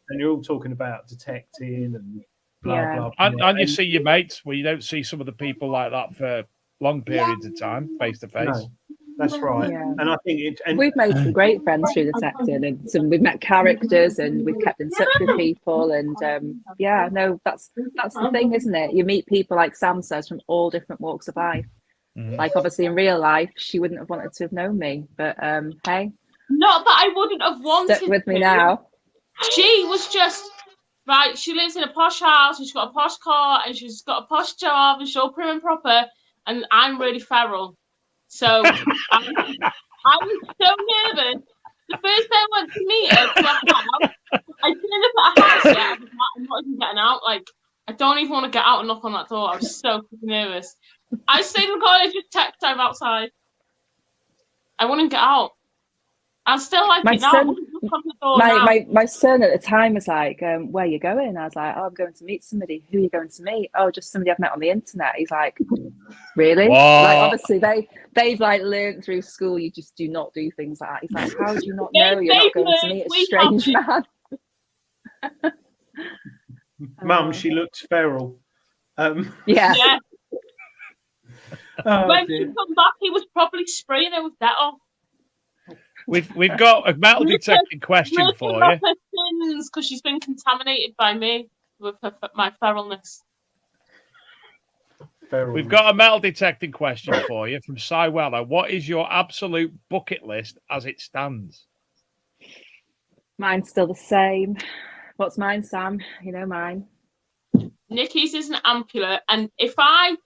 and you're all talking about detecting and blah blah. And you see your mates where you don't see some of the people like that for long periods of time, face to face. No, that's right. Yeah. And I think we've made some great friends through the texting, and we've met characters, and we've kept in touch with people. And that's the thing, isn't it? You meet people, like Sam says, from all different walks of life. Like obviously in real life, she wouldn't have wanted to have known me, but hey, not that I wouldn't have wanted. Stick with me now. She was just right. She lives in a posh house, and she's got a posh car, and she's got a posh job, and she's all prim and proper. And I'm really feral. So I was so nervous. The first day I went to meet her, I turned up at a house. Yeah, I'm not even getting out. Like, I don't even want to get out and knock on that door. I was so nervous. I stayed in the car and just text time outside. I wouldn't get out. I still like it now. My son at the time was like, where are you going? I was like, oh, I'm going to meet somebody. Who are you going to meet? Oh, just somebody I've met on the internet. He's like, really? What? Like, obviously they've like learned through school you just do not do things like that. He's like, how do you not know you're not going to meet a strange man? Mum, she looks feral. Yeah. When she come back, he was probably spraying her with Dettol. We've got a metal detecting question for you. Because she's been contaminated by me with my feralness. We've got a metal detecting question for you from Cy Weller. What is your absolute bucket list as it stands? Mine's still the same. What's mine, Sam? You know mine. Nikki's is an ampula, and if I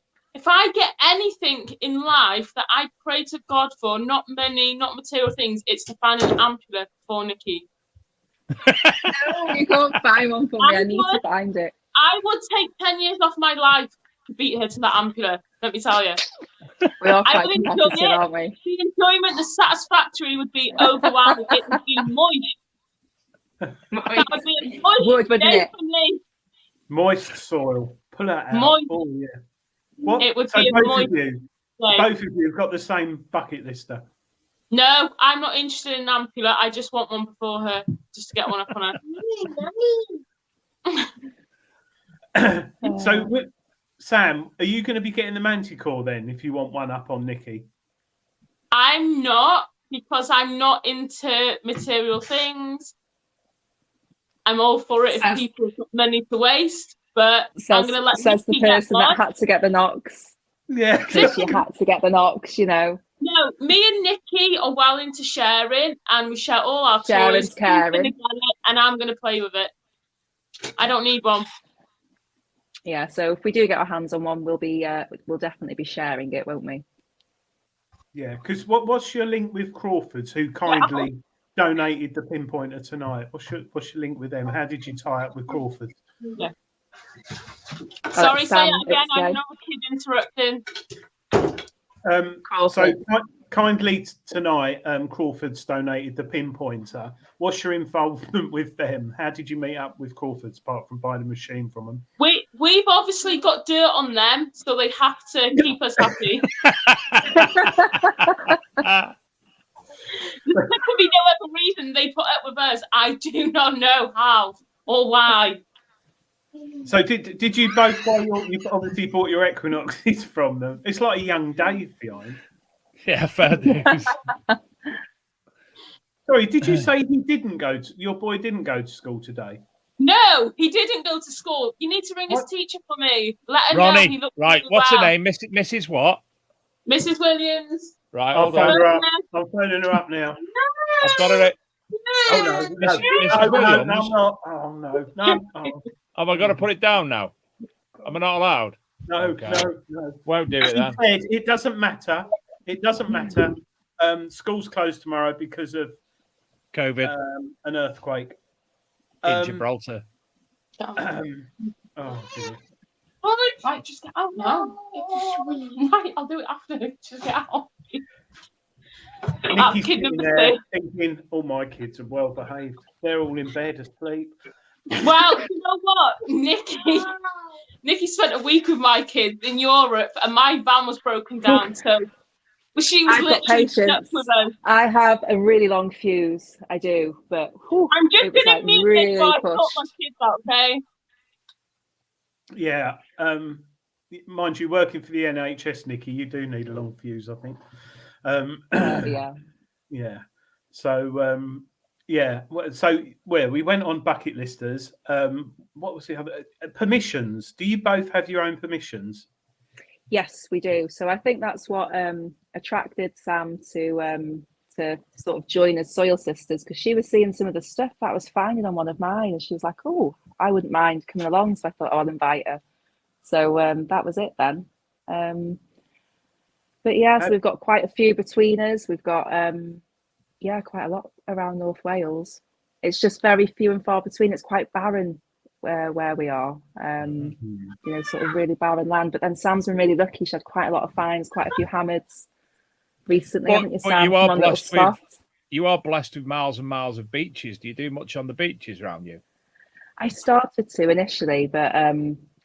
get anything in life that I pray to God for, not money, not material things, it's to find an ampula for Nikki. No, you can't find one for me. I need to find it. I would take 10 years off my life to beat her to that ampula, let me tell you. We are quite competitive, aren't we? The enjoyment, the satisfactory would be overwhelming. It would be moist. That would be a moist Wood, wouldn't day it? for me. Moist soil. Pull that out. Moist. Oh, yeah. What? It would so be a both moist of you, day. both of you have got the same bucket lister. No, I'm not interested in an ampula. I just want one before her, just to get one up on her. So, Sam, are you going to be getting the Manticore then if you want one up on Nikki? I'm not, because I'm not into material things. I'm all for it if people have got money to waste, but I'm going to let says the Nikki get person one. that had to get the knocks. Yeah. Because you had to get the knocks, you know. No, me and Nikki are well into sharing, and we share all our Sharing's toys. caring. And I'm going to play with it. I don't need one. Yeah, so if we do get our hands on one, we'll definitely be sharing it, won't we? Yeah, because what's your link with Crawford's, who kindly donated the pinpointer tonight? What's your link with them? How did you tie up with Crawford? Yeah. Sorry, say Sam, that again. I'm not a kid interrupting. So kindly tonight, Crawford's donated the pinpointer. What's your involvement with them? How did you meet up with Crawford's apart from buying a machine from them? We've obviously got dirt on them, so they have to keep us happy. There could be no other reason they put up with us. I do not know how or why. So did you both buy you obviously bought your Equinoxes from them? It's like a young Dave behind. Yeah, fair dues. Sorry, did you say your boy didn't go to school today? No, he didn't go to school. You need to ring his teacher for me. Let her know Ronnie, he looks right, really what's well. her name? Mrs. what? Mrs. Williams. Right, I'll hold phone on. her up. I'm phoning her up now. I've got her. Oh no, Mrs. Williams. no, I'm not. Oh no. Oh. Have I got to put it down now? Am I not allowed? No, Okay. no. Won't do it then. Said, it doesn't matter. It doesn't matter. School's closed tomorrow because of COVID an earthquake in Gibraltar. oh dear. Right, just get out now. Right, I'll do it after. Just get out. Nikki's sitting there thinking, all my kids are well behaved. They're all in bed asleep. Well, you know what, Nikki? Nikki spent a week with my kids in Europe, and my van was broken down. So she was I've got literally stuck patience. with us. I have a really long fuse. I do, but I'm just it was going like to mute really this while I pushed. sort my kids out, okay? Yeah. Mind you, working for the NHS, Nikki, you do need a long fuse, I think. Yeah. Yeah. So, yeah. So, where we went on bucket listers. What was the other permissions? Do you both have your own permissions? Yes, we do. So I think that's what attracted Sam to sort of join as Soil Sisters, because she was seeing some of the stuff that I was finding on one of mine, and she was like, "Oh, I wouldn't mind coming along." So I thought, "Oh, I'll invite her." So that was it then. But yeah, so we've got quite a few between us. We've got quite a lot around North Wales. It's just very few and far between. It's quite barren where we are. Sort of really barren land. But then Sam's been really lucky. She had quite a lot of finds, quite a few hammeds recently, haven't you, Sam? You are blessed with miles and miles of beaches. Do you do much on the beaches around you? I started to initially, but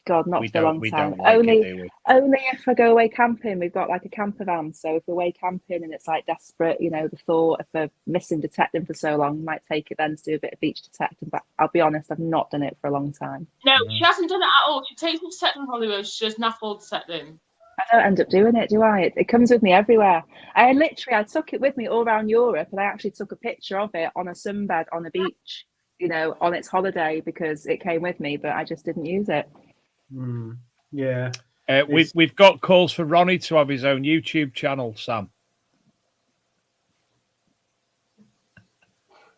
God, not for a long time. Only if I go away camping. We've got like a camper van, so if we're away camping and it's like desperate, the thought of a missing detecting for so long, might take it then to do a bit of beach detecting. But I'll be honest, I've not done it for a long time. No, she hasn't done it at all. She takes me detecting Hollywood. She does naffle detecting. I don't end up doing it, do I? It comes with me everywhere. I took it with me all around Europe, and I actually took a picture of it on a sunbed on a beach, on its holiday, because it came with me, but I just didn't use it. Yeah. We've got calls for Ronnie to have his own YouTube channel, Sam.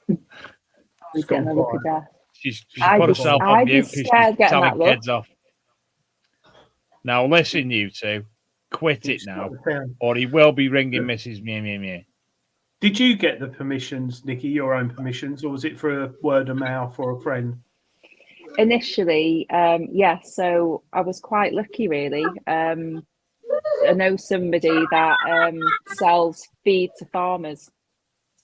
He's getting a look at that. She's put herself on mute because she's telling kids off. Now listen, you two, quit it now, or he will be ringing Mrs. Meh. Did you get the permissions, Nikki, your own permissions, or was it for a word of mouth or a friend? Initially, so I was quite lucky, really. I know somebody that sells feed to farmers,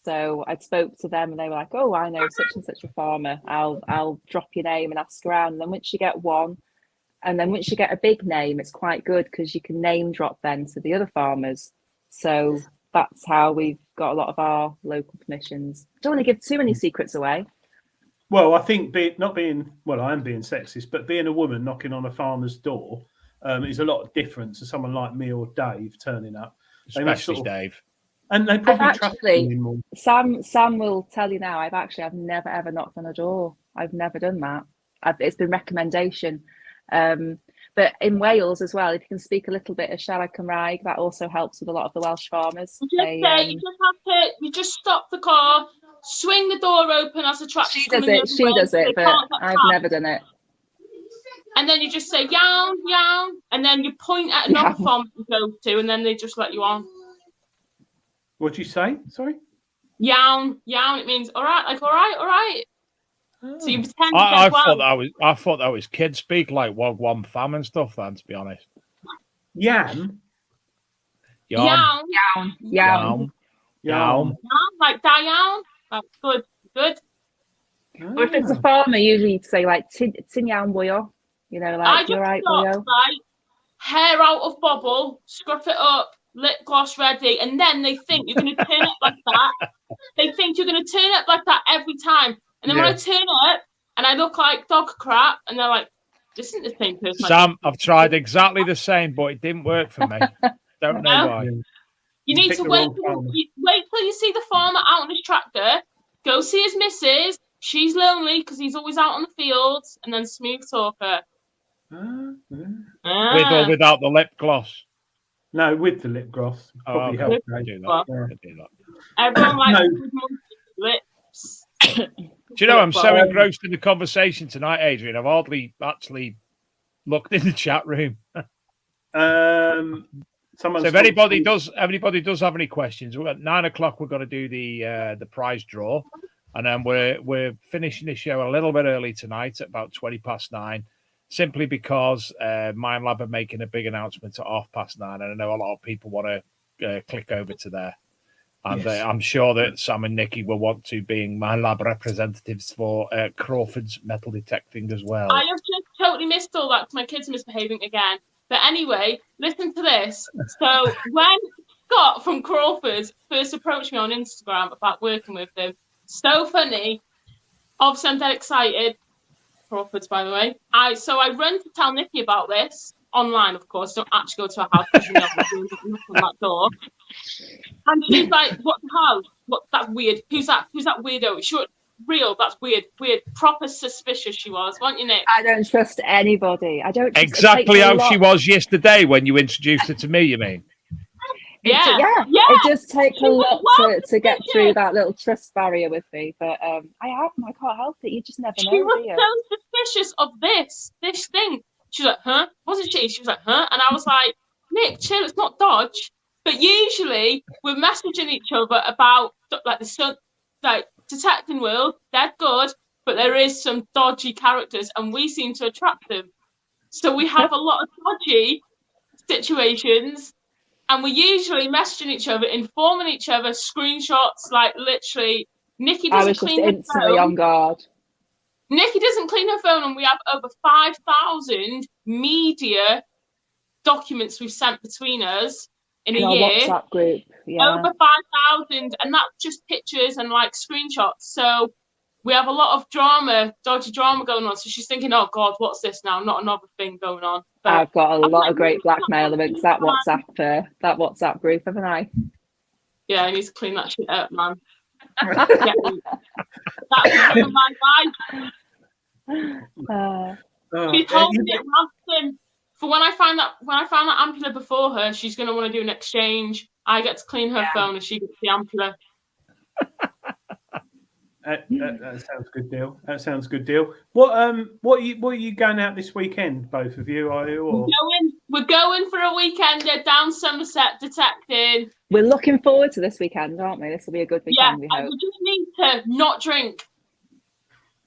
so I spoke to them, and they were like, "Oh, I know such and such a farmer. I'll drop your name and ask around." And then once you get one, and then once you get a big name, it's quite good because you can name drop then to the other farmers. So that's how we've got a lot of our local permissions. Don't want to give too many secrets away. Well, I think I am being sexist, but being a woman knocking on a farmer's door is a lot different to someone like me or Dave turning up. Especially Dave. And they probably trust me more. Sam will tell you now, I've never ever knocked on a door. I've never done that. It's been recommendation. But in Wales as well, if you can speak a little bit of Siarad Cymraeg, that also helps with a lot of the Welsh farmers. You just stop the car, swing the door open as a tractor. She does it, but I've never done it. And then you just say yawn, yawn, and then you point at another farm you go to, and then they just let you on. What do you say? Sorry? Yawn, yawn. It means all right, like all right. So you pretend. I thought that was kid speak, like wagwan fam and stuff. Then, to be honest. Yam. Yawn. Like Diane. That's good. Or if it's a farmer, usually you'd say like tin yawn boyo. Like you're right, boyo. Hair out of bubble, scruff it up, lip gloss ready, and then they think you're going to turn it like that. They think you're going to turn it like that every time. And then when I turn up and I look like dog crap, and they're like, "This isn't the same person." Sam, I've tried exactly the same, but it didn't work for me. Don't know why. You need to wait till you see the farmer out on his tractor. Go see his missus. She's lonely because he's always out on the fields, and then smooth talk her. With or without the lip gloss? No, with the lip gloss. Probably helps. I do that. Everyone likes lips. Do you know, I'm so engrossed in the conversation tonight, Adrian, I've hardly actually looked in the chat room. So if anybody does have any questions, at 9 o'clock we're going to do the prize draw, and then we're finishing the show a little bit early tonight at about 9:20, simply because Mind Lab are making a big announcement at 9:30, and I know a lot of people want to click over to there. And I'm sure that Sam and Nikki will want to, being Mind Lab representatives for Crawford's metal detecting as well. I have just totally missed all that because my kids are misbehaving again. But anyway, listen to this. So when Scott from Crawford first approached me on Instagram about working with them, so funny. Obviously, I'm dead excited. Crawford's, by the way. I run to tell Nikki about this online, of course. Don't actually go to her house because you know I'm knock on that door. And she's like, "What the hell? What? That's weird. Who's that? Who's that weirdo? Sure, real. That's weird. Weird. Proper suspicious she was, weren't you, Nick?" I don't trust anybody. I don't trust, Exactly how she was yesterday when you introduced her to me, you mean? Yeah. It does take a lot to get through that little trust barrier with me, but I can't help it. You just never know. She was so suspicious of this thing. She was like, "Huh?" Wasn't she? She was like, "Huh?" And I was like, "Nick, chill. It's not dodge." But usually we're messaging each other about like the sun, like detecting world. They're good, but there is some dodgy characters, and we seem to attract them. So we have a lot of dodgy situations. And we're usually messaging each other, informing each other, screenshots, like literally. Nikki doesn't clean her instantly phone. on guard. Nikki doesn't clean her phone, and we have over 5,000 media documents we've sent between us in a year. WhatsApp group, yeah. Over 5,000, and that's just pictures and like screenshots. So we have a lot of dodgy drama going on. So she's thinking, "Oh God, what's this now? Not another thing going on." But I've got a lot of great blackmail amongst that WhatsApp group, haven't I? Yeah, I need to clean that shit up, man. That's my life. She's holding it ransom for when I found that ampula before her. She's going to want to do an exchange. I get to clean her phone, and she gets the ampula. That sounds good deal. That sounds good deal. What are you going out this weekend? Both of you, are you? Or? We're going for a weekender down Somerset detecting. We're looking forward to this weekend, aren't we? This will be a good weekend. Yeah, we just need to not drink.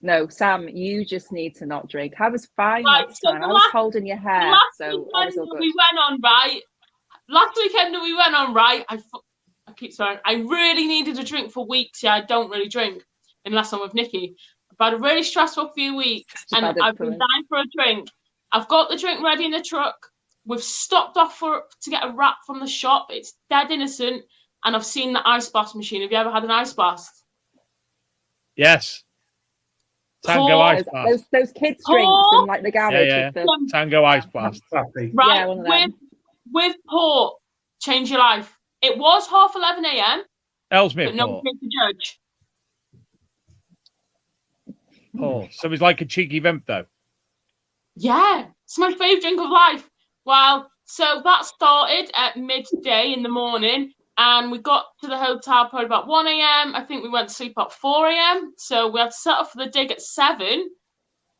No, Sam, you just need to not drink. I was fine last time. I was holding your hair, so I was all good. Last weekend that we went on, right? I keep swearing. I really needed a drink for weeks. Yeah, I don't really drink unless I'm with Nikki. I've had a really stressful few weeks, and I've been dying for a drink. I've got the drink ready in the truck. We've stopped off to get a wrap from the shop. It's dead innocent, and I've seen the ice blast machine. Have you ever had an ice blast? Yes. Tango ice blast. Those kids drinks in like the garage. Yeah. Tango ice blast. Right, with port, change your life. It was 11:30 a.m. Ellesmere but no one came to judge. Oh, so it's like a cheeky vimp, though. Yeah, it's my favourite drink of life. Well, so that started at midday in the morning, and we got to the hotel probably about 1 a.m. I think we went to sleep at 4 a.m. So we had to set off for the dig at 7.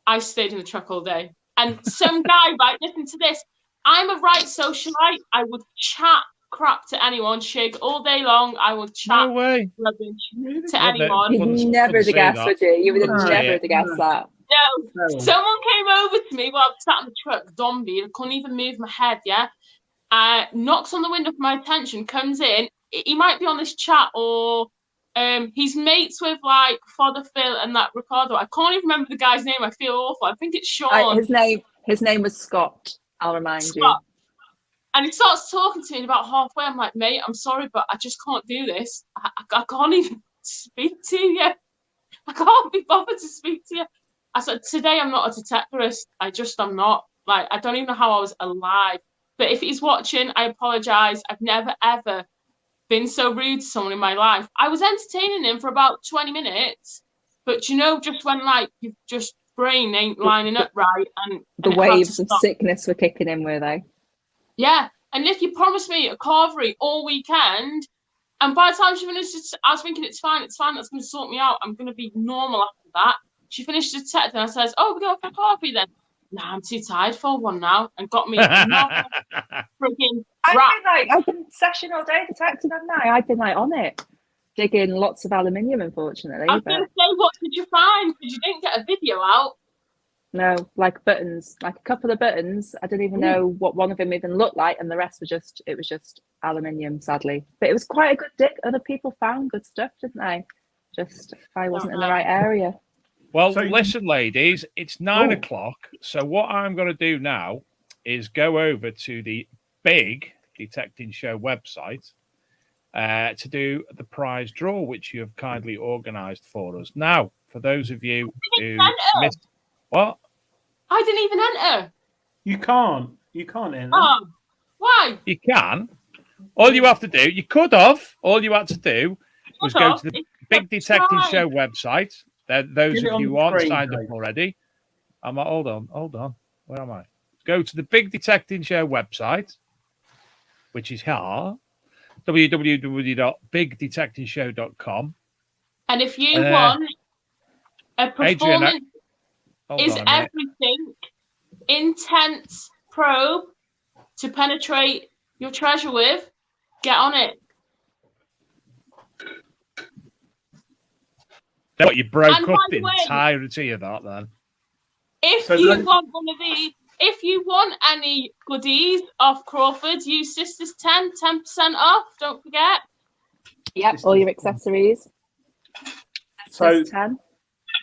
I stayed in the truck all day. And some guy, right, listen to this. I'm a right socialite. I would chat crap to anyone, shake all day long. I would chat rubbish to anyone. You'd never have guessed, would you? You would have never have guessed that. No, someone came over to me while I was sat in the truck, zombie. I couldn't even move my head, knocks on the window for my attention, comes in. He might be on this chat, or he's mates with like Father Phil and that Ricardo. I can't even remember the guy's name. I feel awful. I think it's Sean. His name was Scott. I'll remind you. And he starts talking to me, and about halfway, I'm like, "Mate, I'm sorry, but I just can't do this. I can't even speak to you. I can't be bothered to speak to you." I said, "Today I'm not a detectorist. I'm not. Like, I don't even know how I was alive. But if he's watching, I apologise. I've never, ever been so rude to someone in my life." I was entertaining him for about 20 minutes. But, just when, like, you've just brain ain't lining up right. And the waves of sickness were kicking in, were they? Yeah. And Nikki promised me a carvery all weekend. And by the time she finished, I was thinking, it's fine. That's going to sort me out. I'm going to be normal after that. She finished the text and I says, "Oh, we're going for coffee then." "Nah, I'm too tired for one now." And got me freaking I've been session all day detecting, haven't I? I've been like on it, digging lots of aluminium, unfortunately. I was going to say, what did you find? Because you didn't get a video out. No, like buttons, like a couple of buttons. I didn't even know what one of them even looked like, and the rest was just aluminium, sadly. But it was quite a good dig. Other people found good stuff, didn't they? Just if I wasn't in the right area. Well, So- listen, ladies, it's 9 Oh. o'clock. So what I'm going to do now is go over to the Big Detecting Show website to do the prize draw, which you have kindly organised for us. Now, for those of you who missed, what? I didn't even enter. You can't enter. Oh, why? You can. All you have to do, you could have. All you had to do was go to the Big Detecting Show website. Those Get it of on you the who aren't screen, signed up Dave. already. Hold on. Where am I? Go to the Big Detecting Show website, which is here, www.bigdetectingshow.com. And if you want a Adrian, performance hold is on a minute. everything, intense probe to penetrate your treasure with, get on it. What, you broke And up by the the way- entirety of that then? If So you then- want one of these, if you want any goodies off Crawford, use Sisters 10% off. Don't forget. Yep, all your accessories. So Just 10.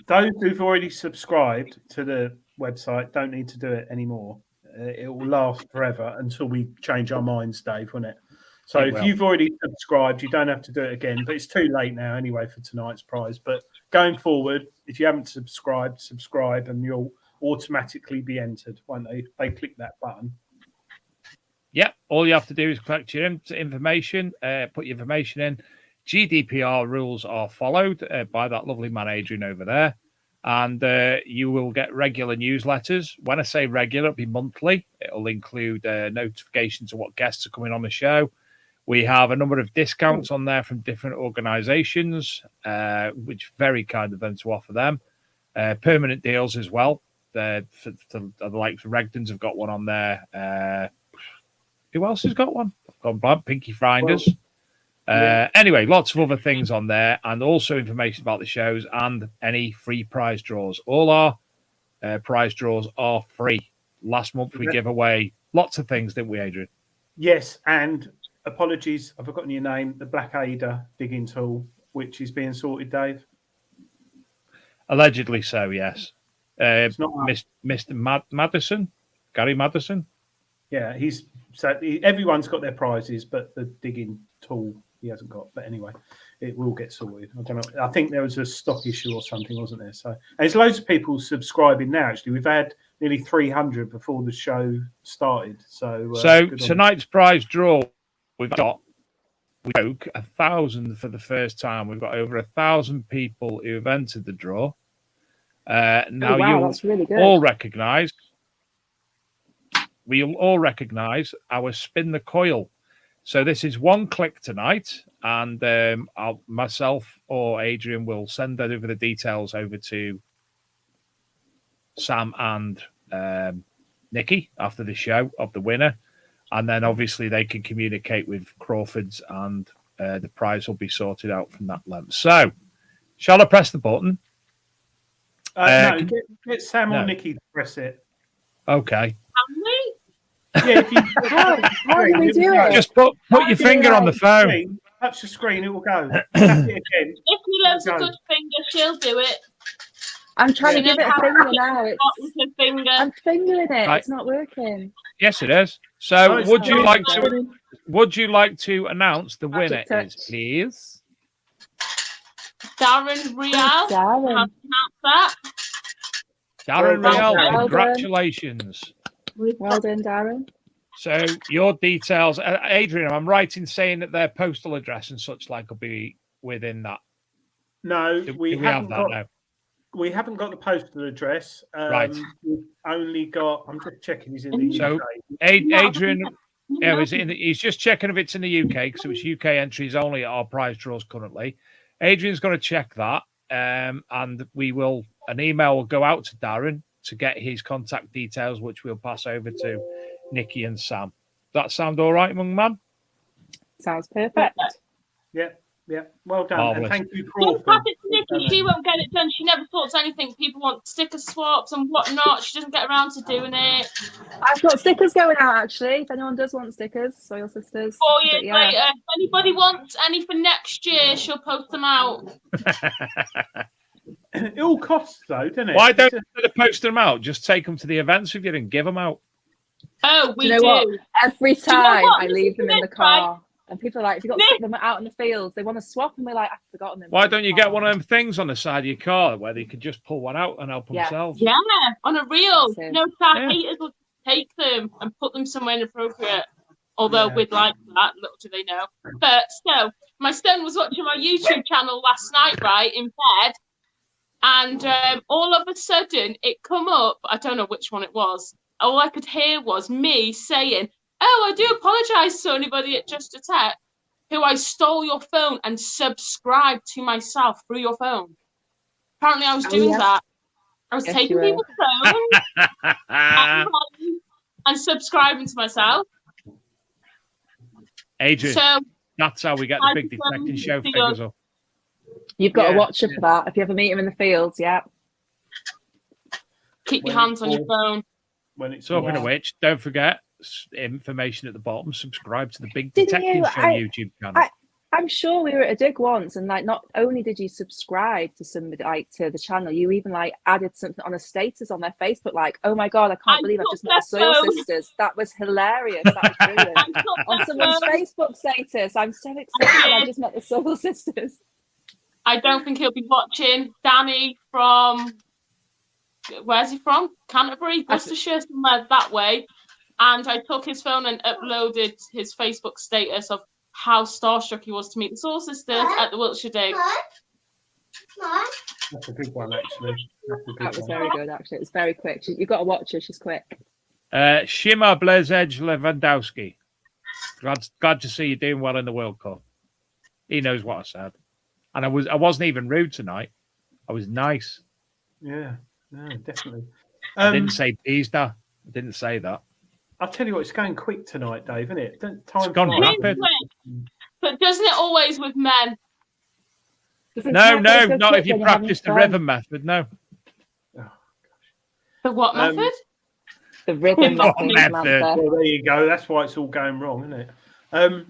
those who've already subscribed to the website don't need to do it anymore. It will last forever until we change our minds, Dave, won't it? So It if will. you've already subscribed, you don't have to do it again. But it's too late now anyway for tonight's prize. But going forward, if you haven't subscribed, subscribe and you'll automatically be entered, won't they? They click that button. Yep. All you have to do is collect your information, put your information in. GDPR rules are followed by that lovely man, Adrian, over there. And you will get regular newsletters. When I say regular, it'll be monthly. It'll include notifications of what guests are coming on the show. We have a number of discounts on there from different organizations, which very kind of them to offer them. Permanent deals as well. For the likes of Regdon's have got one on there. Who else has got one? Gone blank. Pinky Finders. Anyway, lots of other things on there, and also information about the shows and any free prize draws. All our prize draws are free. Last month we gave away lots of things, didn't we, Adrian? Yes, and apologies, I've forgotten your name. The Black Ada digging tool, which is being sorted, Dave. Allegedly so, yes. It's not Mr. Madison, Gary Madison. Yeah, everyone's got their prizes, but the digging tool he hasn't got. But anyway, it will get sorted. I don't know. I think there was a stock issue or something, wasn't there? So and there's loads of people subscribing now. Actually, we've had nearly 300 before the show started. So tonight's prize draw, we broke 1,000 for the first time. We've got over 1,000 people who have entered the draw. Now That's really good. all recognise. We'll all recognise our spin the coil. So this is one click tonight, and myself or Adrian will send over the details over to Sam and Nikki after the show of the winner, and then obviously they can communicate with Crawford's, and the prize will be sorted out from that length. So, shall I press the button? no, get Sam or Nikki to press it. Okay. Can we? Yeah, if you How do we do it? Just put your finger on the phone. Touch the screen, it will go. Tap it again. If he loves a good finger, she'll do it. I'm trying to give it a finger now. With her finger. I'm fingering it. Right. It's not working. Yes, it is. So, it's would you not. like to announce the winner Magic touch. is, please? Darren Real. Darren. Has that. Darren Well Real, done. congratulations. Well done, Darren. So your details, Adrian, I'm right in saying that their postal address and such like will be within that. No, Do we have haven't that got. now? We haven't got the postal address. Right. We've only got. I'm just checking. He's in the So, UK. Adrian, he's just checking if it's in the UK because it's UK entries only at our prize draws currently. Adrian's going to check that, and an email will go out to Darren to get his contact details, which we'll pass over to Nikki and Sam. Does that sound all right, young man? Sounds perfect. Yeah. Well done. Marvellous. And thank you, Don't Crawford. pass it to Nikki. She won't get it done. She never sorts anything. People want sticker swaps and whatnot. She doesn't get around to doing it. I've got stickers going out actually. If anyone does want stickers, Soil Sisters. 4 years But yeah. later, if anybody wants any for next year, she'll post them out. It all costs though, doesn't it? Why don't you post them out? Just take them to the events with you and give them out. Oh, we Do you know what? do. Every you know time what? I Listen leave to them in the this, right? car, and people are like, "Have you got to Nick. stick them out in the fields?" They want to swap, and we're like, "I've forgotten them." Why don't you get one of them things on the side of your car where they could just pull one out and help Yeah. themselves? Yeah, on a reel. That's it. No, our Yeah. haters will take them and put them somewhere inappropriate. Although we'd like that, little do they know. But so, my son was watching my YouTube channel last night, right, in bed. And all of a sudden, it come up. I don't know which one it was. All I could hear was me saying, "Oh, I do apologise to anybody at Just a Tech who I stole your phone and subscribed to myself through your phone." Apparently, I was doing yeah. that. I was Yes, taking you were. people's phones and subscribing to myself. Adrian, So that's how we get the big detecting show figures up. You've got to Yeah, watch her for that. If you ever meet him in the fields, yeah. keep your When hands on your it's phone. When it's Talking of which, don't forget information at the bottom. Subscribe to the Big Didn't Detecting you? Show YouTube channel. I'm sure we were at a dig once, and like, not only did you subscribe to somebody, like, to the channel, you even like added something on a status on their Facebook, like, "Oh my god, I can't believe I've just met the Soil Sisters." That was hilarious. That was brilliant. On someone's Facebook status, "I'm so excited, I just met the Soil Sisters." I don't think he'll be watching. Danny from, where's he from? Canterbury, Gloucestershire, somewhere that way. And I took his phone and uploaded his Facebook status of how starstruck he was to meet the Soul Sisters at the Wiltshire Dig. That's a good one, actually. That was very good, actually. It was very quick. You've got to watch her. She's quick. Shima Blazej Lewandowski. Glad to see you doing well in the World Cup. He knows what I said. And I wasn't even rude tonight. I was nice. Yeah, definitely. I didn't say Beesda. I didn't say that. I'll tell you what, it's going quick tonight, Dave, isn't it? It's gone flies. rapid. But doesn't it always with men? No, not if you practice the rhythm method. No. The what method? The rhythm method. Well, there you go. That's why it's all going wrong, isn't it?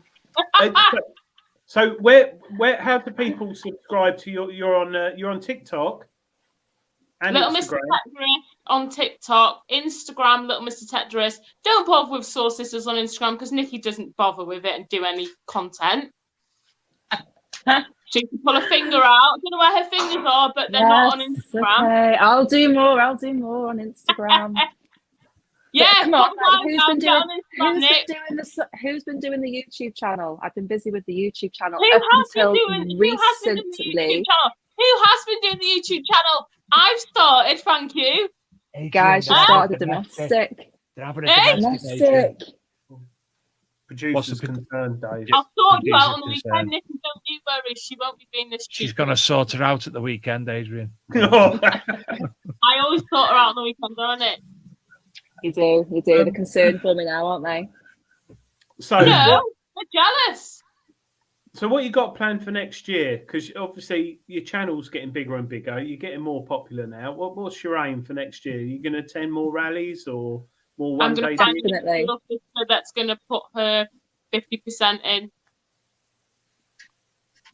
So where how do people subscribe to you're on TikTok and Little Instagram? Mr. Tetris on TikTok, Instagram, Little Mr. Tetris. Don't bother with Soul Sisters on Instagram because Nikki doesn't bother with it and do any content. She can pull a finger out. I don't know where her fingers are, but they're not on Instagram. Okay. I'll do more on Instagram. Yeah, come on. Who's Who's been doing the YouTube channel? I've been busy with the YouTube channel Who up has until been doing recently. Who has been doing the YouTube channel? I've started, thank you. Guys, you started a domestic. They're having a Domestic. Producer's concerned, Dave. I'll sort you out on the weekend, Nikki. Don't you worry. She won't be being this cheap. She's going to sort her out at the weekend, Adrian. I always sort her out on the weekend, don't it? You do. They're concerned for me now, aren't they? So no, we're jealous. So what you got planned for next year? Because obviously your channel's getting bigger and bigger. You're getting more popular now. What's your aim for next year? Are you going to attend more rallies or more one-day? I'm going to find a sister that's going to put her 50% in.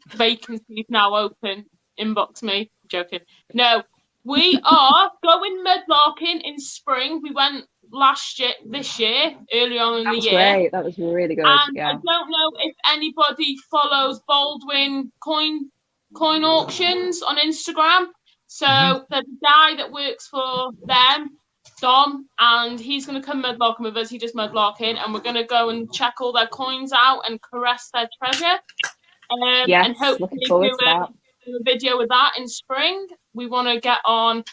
Vacancies now open. Inbox me. I'm joking. No, we are going mudlarking in spring. We went this year, early on in the year. Great. That was really good. And yeah. I don't know if anybody follows Baldwin coin auctions on Instagram. So there's a guy that works for them, Dom, and he's going to come mudlarking with us. He does mudlarking, and we're going to go and check all their coins out and caress their treasure. Yes, and hopefully looking forward to that. do a video with that in spring. We want to get on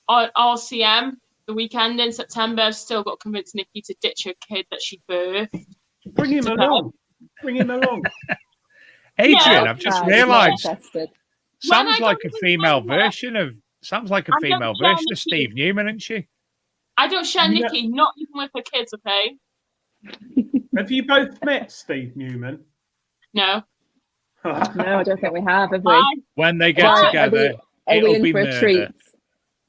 RCM the weekend in September. I've still got to convince Nikki to ditch her kid that she birthed. Bring him along. Adrian, I've just realised. Sounds like a female version of Steve Newman, isn't she? I don't share Nikki, not even with her kids, okay? Have you both met Steve Newman? No. No, I don't think we have we? When they get together, are we in be for a murder. treat?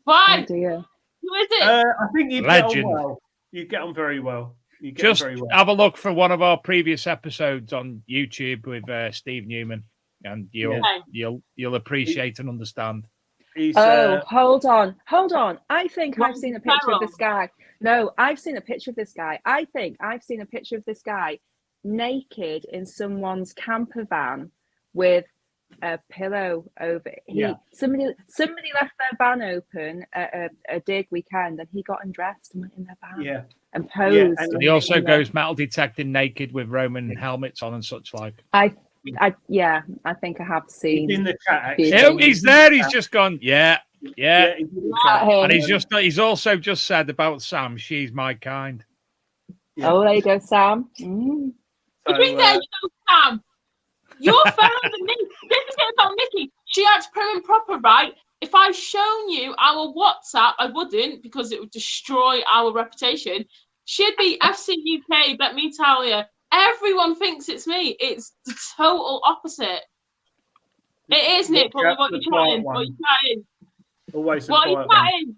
Why? Oh dear. Who is it? I think you'd get Legend. on well. You get on very well. Just have a look for one of our previous episodes on YouTube with Steve Newman, and you'll appreciate and understand. He's hold on. I think I've seen a picture of Farrell. this guy. No, I've seen a picture of this guy. I think I've seen a picture of this guy naked in someone's camper van with a pillow over. Somebody left their van open at a dig weekend, and he got undressed and went in their van and posed. And he also goes metal detecting naked with Roman helmets on and such like. I think I have seen. He's in the chat. Actually. Oh, he's there. He's just gone. Yeah. And he's also just said about Sam. She's my kind. Yeah. Oh, there you go, Sam. Mm. So, there you go, Sam. You're fairer than me. This is it about Nikki. She acts prim and proper, right? If I'd shown you our WhatsApp, I wouldn't, because it would destroy our reputation. She'd be FC UK, let me tell you. Everyone thinks it's me. It's the total opposite. It is, Nick. What are you trying? What are you trying? Always what are you trying?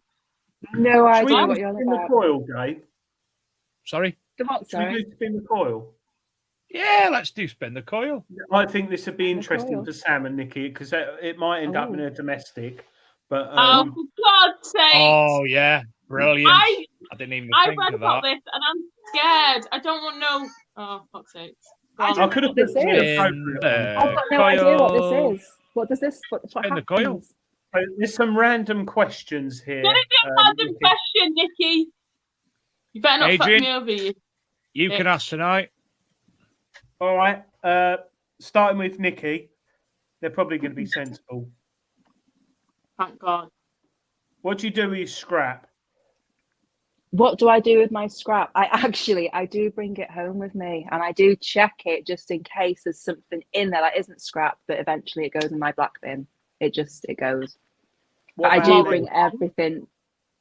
No idea what you're on about. The coil, Gabe? Sorry? The what, sorry? Should we do spin the coil? Yeah, let's do spin the coil. I think this would be interesting for Sam and Nikki because it might end up in a domestic. But oh, for God's sake! Oh yeah, brilliant! I didn't even think read of about that. this and I'm scared. I don't want no. Oh, fuck's sake! I could have this is. I've got no idea what this is. What does this? What spin the coil. There's some random questions here. Gonna be a random question, Nikki. You better not fuck me over. You can ask tonight. All right. Starting with Nikki. They're probably going to be sensible. Thank God. What do you do with your scrap? What do I do with my scrap? I do bring it home with me, and I do check it just in case there's something in there that isn't scrap, but eventually it goes in my black bin. It goes. But I do bring everything.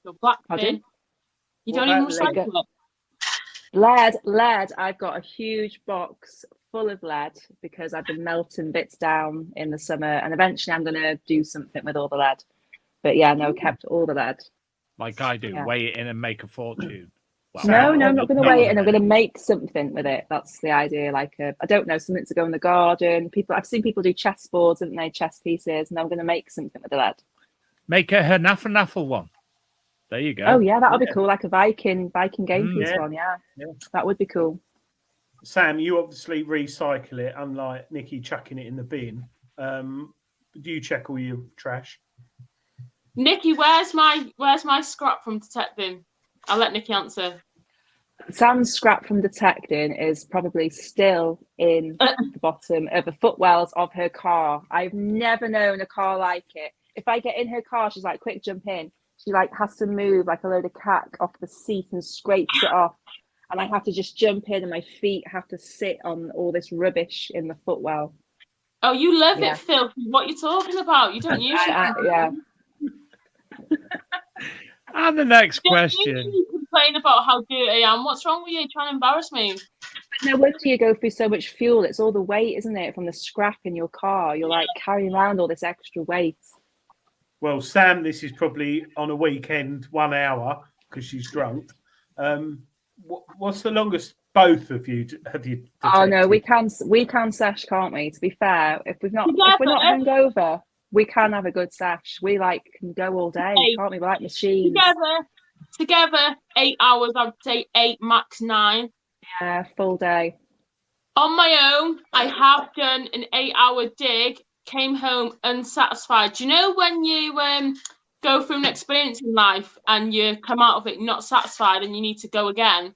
Your black bin. You don't even recycle it. Lead. I've got a huge box full of lead because I've been melting bits down in the summer, and eventually I'm going to do something with all the lead. But yeah, no, kept all the lead. Like I do, weigh it in and make a fortune. Well, no, I'm not going to weigh it in. I'm going to make something with it. That's the idea. Like I don't know, something to go in the garden. I've seen people do chessboards, haven't they? Chess pieces, and I'm going to make something with the lead. Make a Hanaffle one. There you go. Oh yeah, that would be cool. Like a Viking game piece one. Yeah, that would be cool. Sam, you obviously recycle it, unlike Nikki chucking it in the bin. Do you check all your trash? Nikki, where's my scrap from detecting? I'll let Nikki answer. Sam's scrap from detecting is probably still in the bottom of the footwells of her car. I've never known a car like it. If I get in her car, she's like, quick, jump in. She like has to move like a load of cack off the seat and scrapes it off. And I have to just jump in and my feet have to sit on all this rubbish in the footwell. Oh, you love it, filthy. What are you talking about? You don't usually. Yeah. And the next question. You complain about how dirty I am. What's wrong with you? Trying to embarrass me? But no wonder you go through so much fuel. It's all the weight, isn't it, from the scrap in your car? You're like carrying around all this extra weight. Well, Sam, this is probably on a weekend, 1 hour because she's drunk. What's the longest both of you have you detected? Oh no, we can sesh, can't we? To be fair, if we're not hungover, we can have a good sesh. We can go all day, can't we? We're like machines. Together 8 hours. I'd say 8, max 9. Yeah, full day. On my own, I have done an 8-hour dig. Came home unsatisfied. Do you know when you go through an experience in life and you come out of it not satisfied and you need to go again?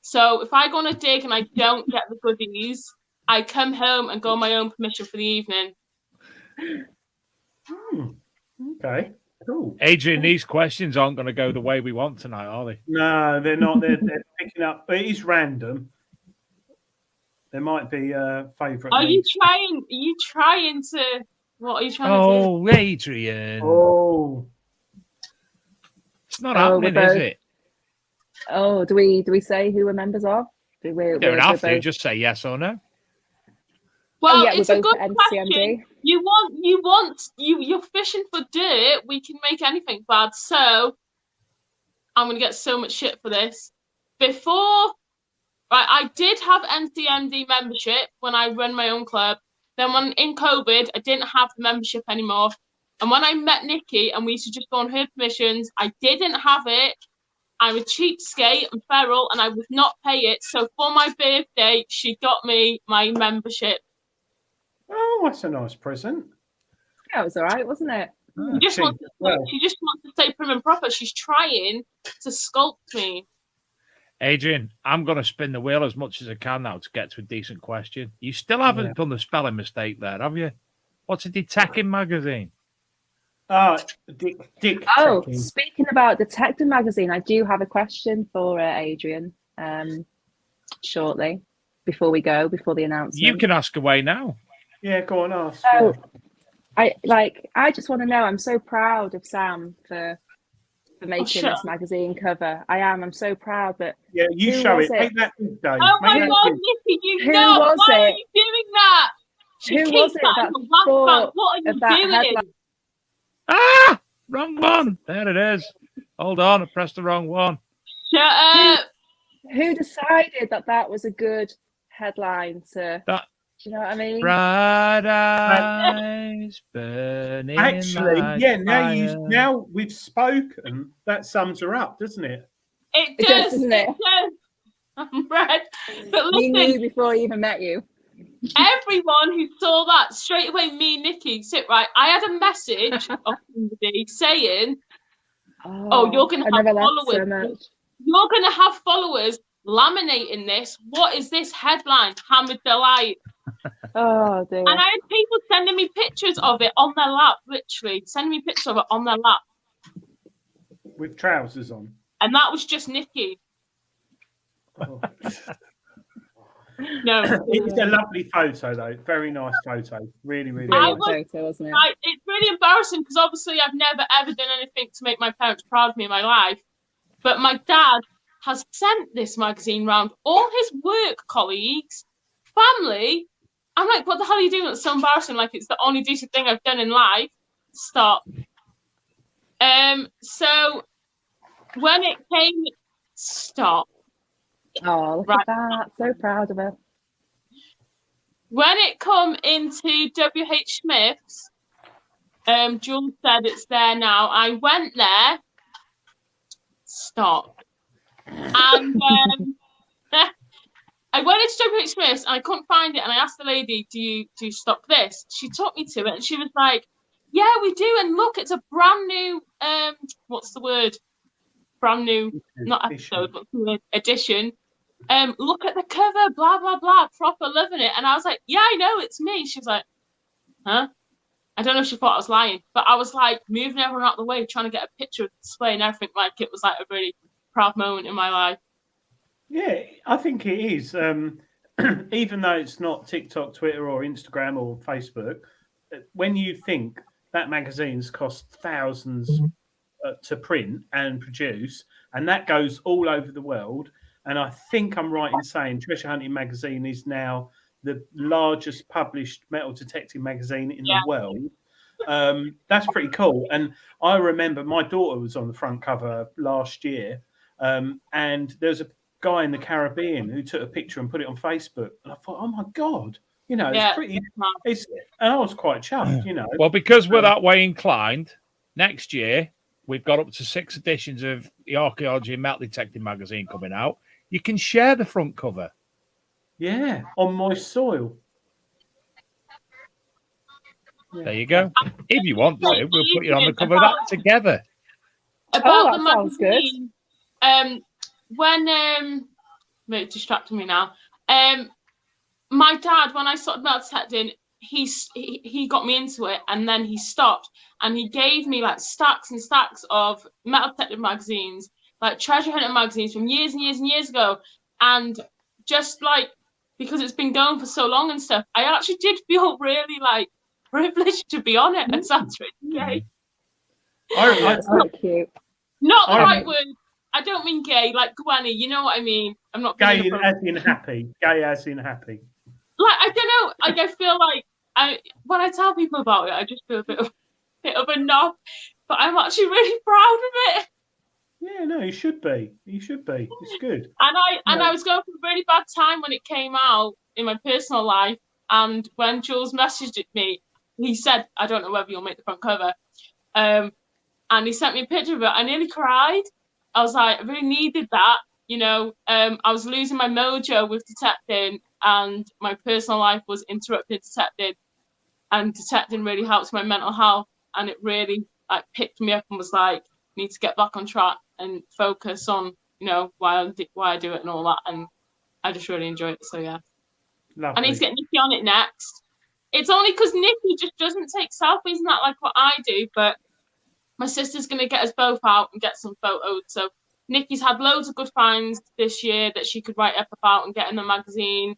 So if I go on a dig and I don't get the goodies, I come home and go on my own permission for the evening. Okay, cool. Adrian, these questions aren't going to go the way we want tonight, are they? No, they're not. They're picking up. But it is random. There might be a favourite. Are you trying to? What are you trying to do? Oh, Adrian. Oh, it's not happening, is it? Oh, do we say who we're members of? You don't have to. Just say yes or no. Well, it's a good question. You're fishing for dirt. We can make anything bad. So I'm going to get so much shit for this. I did have NCMD membership when I run my own club. Then when in COVID, I didn't have the membership anymore. And when I met Nikki and we used to just go on her permissions, I didn't have it. I'm a cheapskate and feral, and I would not pay it. So for my birthday, she got me my membership. Oh, that's a nice present. Yeah, it was all right, wasn't it? She just wants to stay prim and proper. She's trying to sculpt me. Adrian, I'm going to spin the wheel as much as I can now to get to a decent question. You still haven't done the spelling mistake there, have you? What's a detective magazine? Dick. Oh, speaking about Detective Magazine, I do have a question for Adrian shortly before the announcement. You can ask away now. Yeah, go on, ask. So, I just want to know, I'm so proud of Sam for making this magazine cover. I'm so proud, but yeah, you show it. Make that Dave. Oh my God, Nikki, why are you doing that? Who was it that thought what are you doing? Headline? Ah, wrong one. There it is. Hold on, I pressed the wrong one. Shut up. Who decided that was a good headline to? Do you know what I mean? Bright eyes burning. Actually, like yeah. fire. Now we've spoken. That sums her up, doesn't it? It does, doesn't it? I'm red. But We listen, knew before I even met you. everyone who saw that straight away, me and Nikki, sit right. I had a message of somebody saying, "Oh, you're going to have followers. You're going to have followers laminating this. What is this headline? Hammered Delight." Oh dear. And I had people sending me pictures of it on their lap, literally sending me pictures of it on their lap with trousers on. And that was just Nikki. Oh. No, it's a lovely photo though. Very nice photo. Really, really nice photo, wasn't it? It's really embarrassing because obviously I've never ever done anything to make my parents proud of me in my life. But my dad has sent this magazine round all his work colleagues, family. I'm like, what the hell are you doing? It's so embarrassing. Like, it's the only decent thing I've done in life. Stop. So when it came, stop. Oh, look at that. So proud of her. When it come into WH Smith's, Jules said it's there now. I went there. Stop. And I went into WH Smith's and I couldn't find it. And I asked the lady, do you stock this? She took me to it and she was like, yeah, we do. And look, it's a brand new, what's the word? Brand new, not episode, but edition. Look at the cover, blah, blah, blah, proper loving it. And I was like, yeah, I know, it's me. She was like, huh? I don't know if she thought I was lying, but I was like moving everyone out of the way, trying to get a picture of the display and everything. Like, it was like a really proud moment in my life. Yeah, I think it is. Even though it's not TikTok, Twitter, or Instagram or Facebook, when you think that magazine's cost thousands to print and produce, and that goes all over the world. And I think I'm right in saying Treasure Hunting magazine is now the largest published metal detecting magazine in the world. That's pretty cool. And I remember my daughter was on the front cover last year, and there's a guy in the Caribbean who took a picture and put it on Facebook. And I thought, oh my God, you know, it's pretty. And I was quite chuffed, you know. Well, because we're that way inclined, next year we've got up to 6 editions of the Archaeology and Metal Detecting magazine coming out. You can share the front cover. Yeah, on Moist Soil. There you go. If you want to, we'll put you on the cover of that together. About that the sounds magazine, when it distracted me now. My dad, when I started metal detecting, he got me into it, and then he stopped, and he gave me like stacks and stacks of metal detecting magazines, like treasure hunting magazines from years and years and years ago, and just like because it's been going for so long and stuff, I actually did feel really like privileged to be on it. It sounds really gay. Cute. Not the right word. I don't mean gay, like Gwenny. You know what I mean? I'm not gay as in happy. Gay as in happy. Like, I don't know. Like, I feel like when I tell people about it, I just feel a bit of a knob. But I'm actually really proud of it. Yeah, no, you should be. You should be. It's good. And I was going through a really bad time when it came out in my personal life. And when Jules messaged me, he said, I don't know whether you'll make the front cover. And he sent me a picture of it. I nearly cried. I was like, I really needed that. You know, I was losing my mojo with detecting, and my personal life was interrupted detecting. And detecting really helps my mental health, and it really like picked me up and was like, need to get back on track and focus on, you know, why I do it and all that. And I just really enjoy it. So yeah, Lovely. I need to get Nikki on it next. It's only because Nikki just doesn't take selfies, not like what I do. But my sister's gonna get us both out and get some photos. So Nikki's had loads of good finds this year that she could write up about and get in the magazine.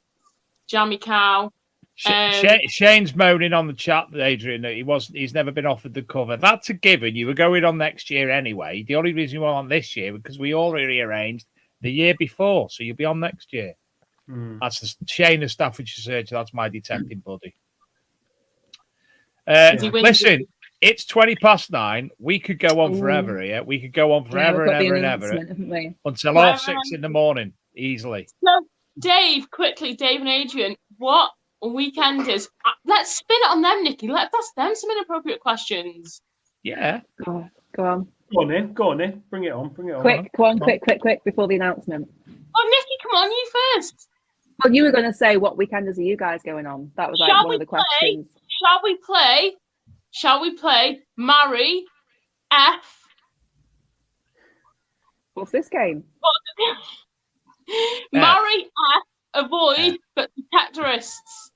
Jammy Cow. Shane's moaning on the chat, Adrian, that he's never been offered the cover. That's a given. You were going on next year anyway. The only reason you were on this year because we already arranged the year before, so you'll be on next year. That's the Shane of Staffordshire Search. That's my detecting buddy. Listen, it's 9:20. We could go on forever here. We could go on forever and ever and ever until half 6 in the morning, easily. So, Dave and Adrian, what weekend is? Let's spin it on them, Nikki. Let's ask them some inappropriate questions. Yeah. Go on. Go on then. Bring it on. Quick, before the announcement. Oh, Nikki, come on, you first. Well, you were going to say, what weekenders are you guys going on? That was like one of the questions. Shall we play Marry F? What's this game? Marry F, avoid, but detectorists.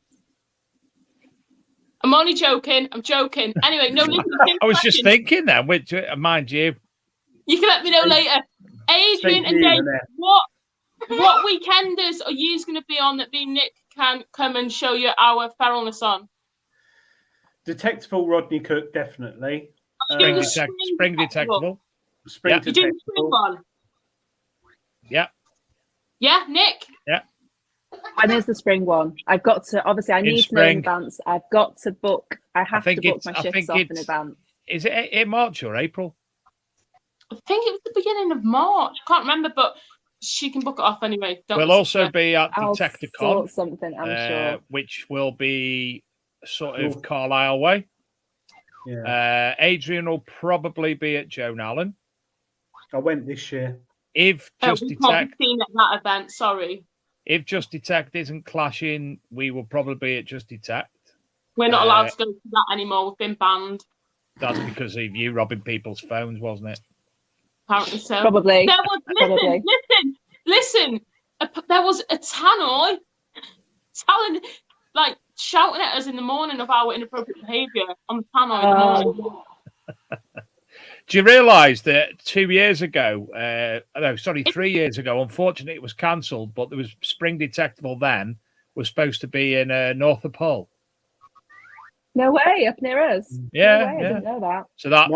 I'm only joking. I'm joking. Anyway, no. I was just thinking that. Which, mind you, you can let me know later. Adrian and Dave, what weekenders are you going to be on that me and Nick can come and show you our feralness on? Detectable Rodney Cook, definitely. Spring detectable. Spring detectable. You doing the spring one? Yeah. Yeah, Nick? Yeah. When is the spring one? I've got to, obviously, I need to know in advance. I've got to book. I have to book my shifts off in advance. Is it in March or April? I think it was the beginning of March. I can't remember, but she can book it off anyway. We'll also be at Detecticon, something, I'm sure. Which will be sort of Carlisle way. Yeah. Adrian will probably be at Joan Allen. I went this year. If Just Detect seen at that event, sorry. If Just Detect isn't clashing, we will probably be at Just Detect. We're not allowed to go to that anymore. We've been banned. That's because of you robbing people's phones, wasn't it? Apparently so. Probably. Listen. There was a tannoy shouting at us in the morning of our inappropriate behaviour on the tannoy in the morning. Do you realise that 3 years ago, unfortunately it was cancelled, but there was Spring Detectable then, was supposed to be in Norfolk Hull. No way, up near us. Yeah, no way, I didn't know that. So that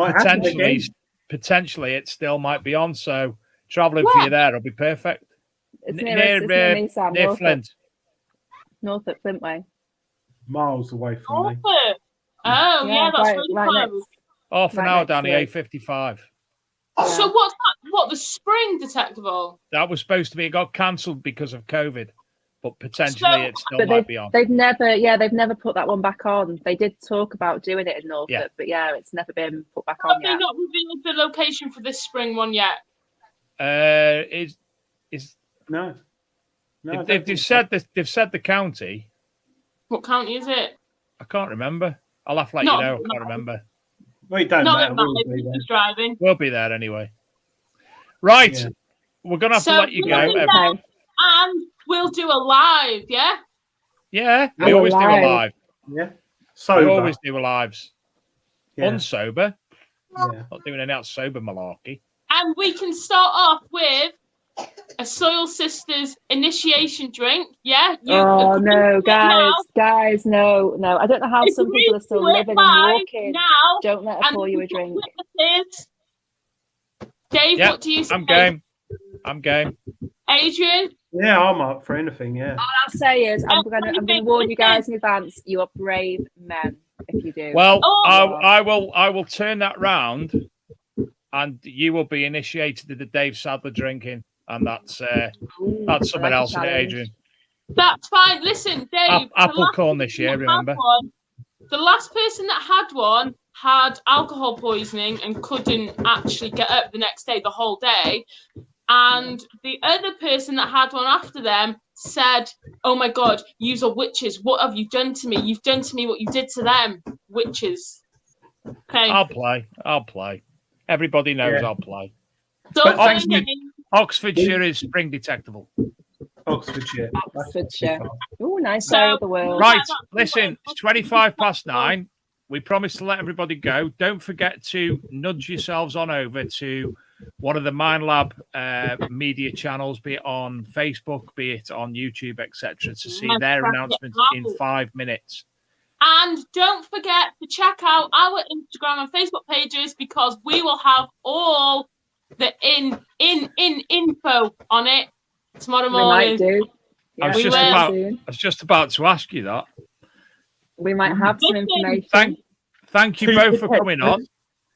potentially it still might be on. So travelling for you there will be perfect. It's near me, Sam. Near Flint. Norfolk, Flint way. Miles away from me. Oh, yeah, that's really close. Half an hour down the A55. So what's that? What, the Spring Detectable? That was supposed to be. It got cancelled because of COVID, but potentially it still might be on. They've never put that one back on. They did talk about doing it in Norfolk, but it's never been put back on yet. Have they not revealed the location for this spring one yet? No. They've said the county. What county is it? I can't remember. I'll have to let you know. I can't remember. Well, it don't matter. Driving. We'll be there anyway. Right. Yeah. We're going to have to let you go. And we'll do a live, yeah? Yeah, we always do a live. Yeah. We always do a lives. Yeah. Unsober. Yeah. Not doing any sober malarkey. And we can start off with a Soil Sisters initiation drink, yeah? No, guys, no. I don't know how some people are still living and walking. Now, don't let her pour you a drink. Dave, what do you say? I'm game. Adrian? Yeah, I'm up for anything, yeah. All I'll say is I'm gonna warn you guys in advance, you are brave men if you do. Well, I will turn that round and you will be initiated to the Dave Sadler drinking. And that's something else, Adrian. That's fine. Listen, Dave. Apple corn this year, remember? the last person that had one had alcohol poisoning and couldn't actually get up the next day, the whole day. And the other person that had one after them said, "Oh my God, yous are witches. What have you done to me? You've done to me what you did to them. Witches." Okay. I'll play. Everybody knows I'll play. Don't But say names. Oxfordshire is spring detectable. Oxfordshire. Oxfordshire. Oh, nice So- area of the world. Right, listen, it's 9:25. We promised to let everybody go. Don't forget to nudge yourselves on over to one of the Mind Lab media channels, be it on Facebook, be it on YouTube, etc., to see their announcements in 5 minutes. And don't forget to check out our Instagram and Facebook pages, because we will have all the info on it tomorrow We might morning. do. I was we just will. about soon. I was just about to ask you that. We might have some Listen, information. Thank you both for coming on.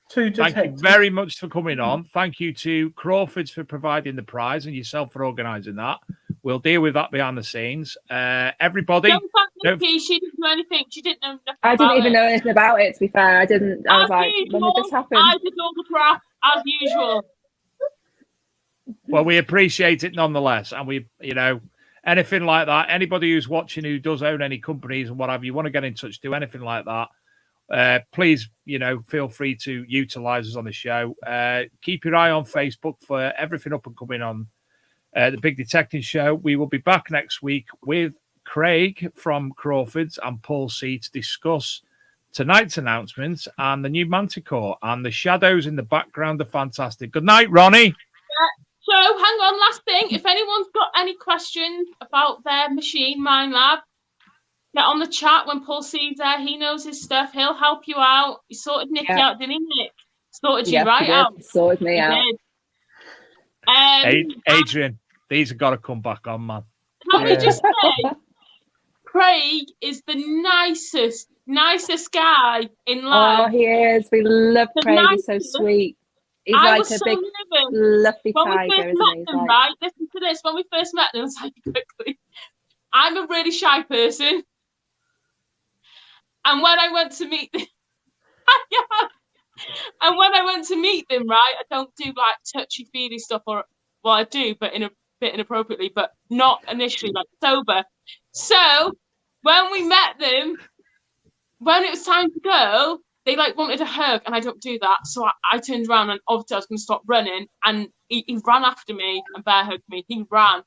Two Thank you detectives. very much for coming on. Thank you to Crawfords for providing the prize and yourself for organising that. We'll deal with that behind the scenes. Everybody, Don't thank Nikki. She didn't do anything. She didn't know nothing I didn't about even it. know anything about it, to be fair. I didn't. I was As like, usual, when did this happen? I did all the crap as usual. well, we appreciate it nonetheless. And we, anything like that, anybody who's watching who does own any companies and whatever, you want to get in touch, do anything like that, please, feel free to utilize us on the show. Keep your eye on Facebook for everything up and coming on the Big Detecting Show. We will be back next week with Craig from Crawfords and Paul C to discuss tonight's announcements and the new Manticore, and the shadows in the background are fantastic. Good night, Ronnie. So, hang on, last thing. If anyone's got any questions about their machine, Mind Lab, get on the chat when Paul C's there. He knows his stuff. He'll help you out. He sorted Nikki out, didn't he, Nick? Sorted you right out. Sorted me He out. did. Adrian, these have got to come back on, man. Can we just say, Craig is the nicest guy in life. Oh, he is. We love The Craig. He's so nicest. sweet. He's I like was a so big, nervous. fluffy When we tiger, first isn't met he? He's them, like, right? Listen to this. When we first met them, so quickly, I'm a really shy person. And when I went to meet them, and when I went to meet them, right, I don't do like touchy-feely stuff, or well, I do, but in a bit inappropriately, but not initially, like sober. So when we met them, when it was time to go, they like wanted a hug, and I don't do that. So I turned around, and obviously I was going to stop running, and he ran after me and bear hugged me. He ran,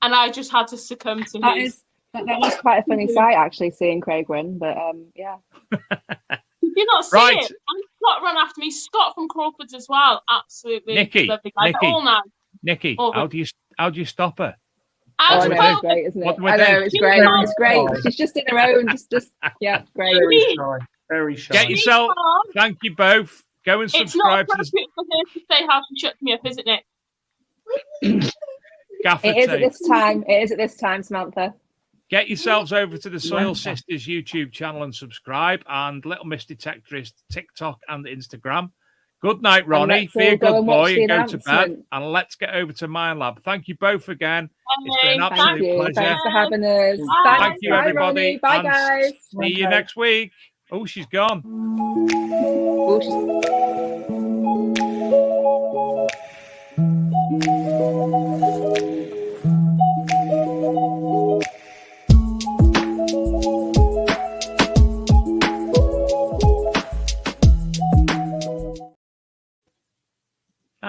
and I just had to succumb to his. that was quite a funny sight, actually, seeing Craig win. But yeah. Did you not see Right. it? And Scott ran after me. Scott from Crawfords as well. Absolutely Nikki, lovely guy. Nikki. All nice. Nikki, Oh, how do you stop her? I Oh, just no, do it's felt great, isn't What it? do we I know, do? it's great. It's great. She's just in her own. Just yeah, great. Very shy. Very shy. Get yourself. calm. Thank you both. Go and It's not subscribe to the appropriate for her to say how she shuts me up, is it, Nick? Gaffer It is at tape. this time. It is at this time, Samantha. Get yourselves over to the Soil Yeah. Sisters YouTube channel and subscribe, and Little Miss Detectorist TikTok and Instagram. Good night, Ronnie. let's Be a all go good and watch boy the and go to bed. announcement. And let's get over to Mind Lab. Thank you both again. It's been an Thank absolute Thank you. pleasure. Thanks for having us. Bye. Thank you, Bye, everybody. Ronnie. Bye, and guys. See you next week. Oh, she's gone. Oh, she's-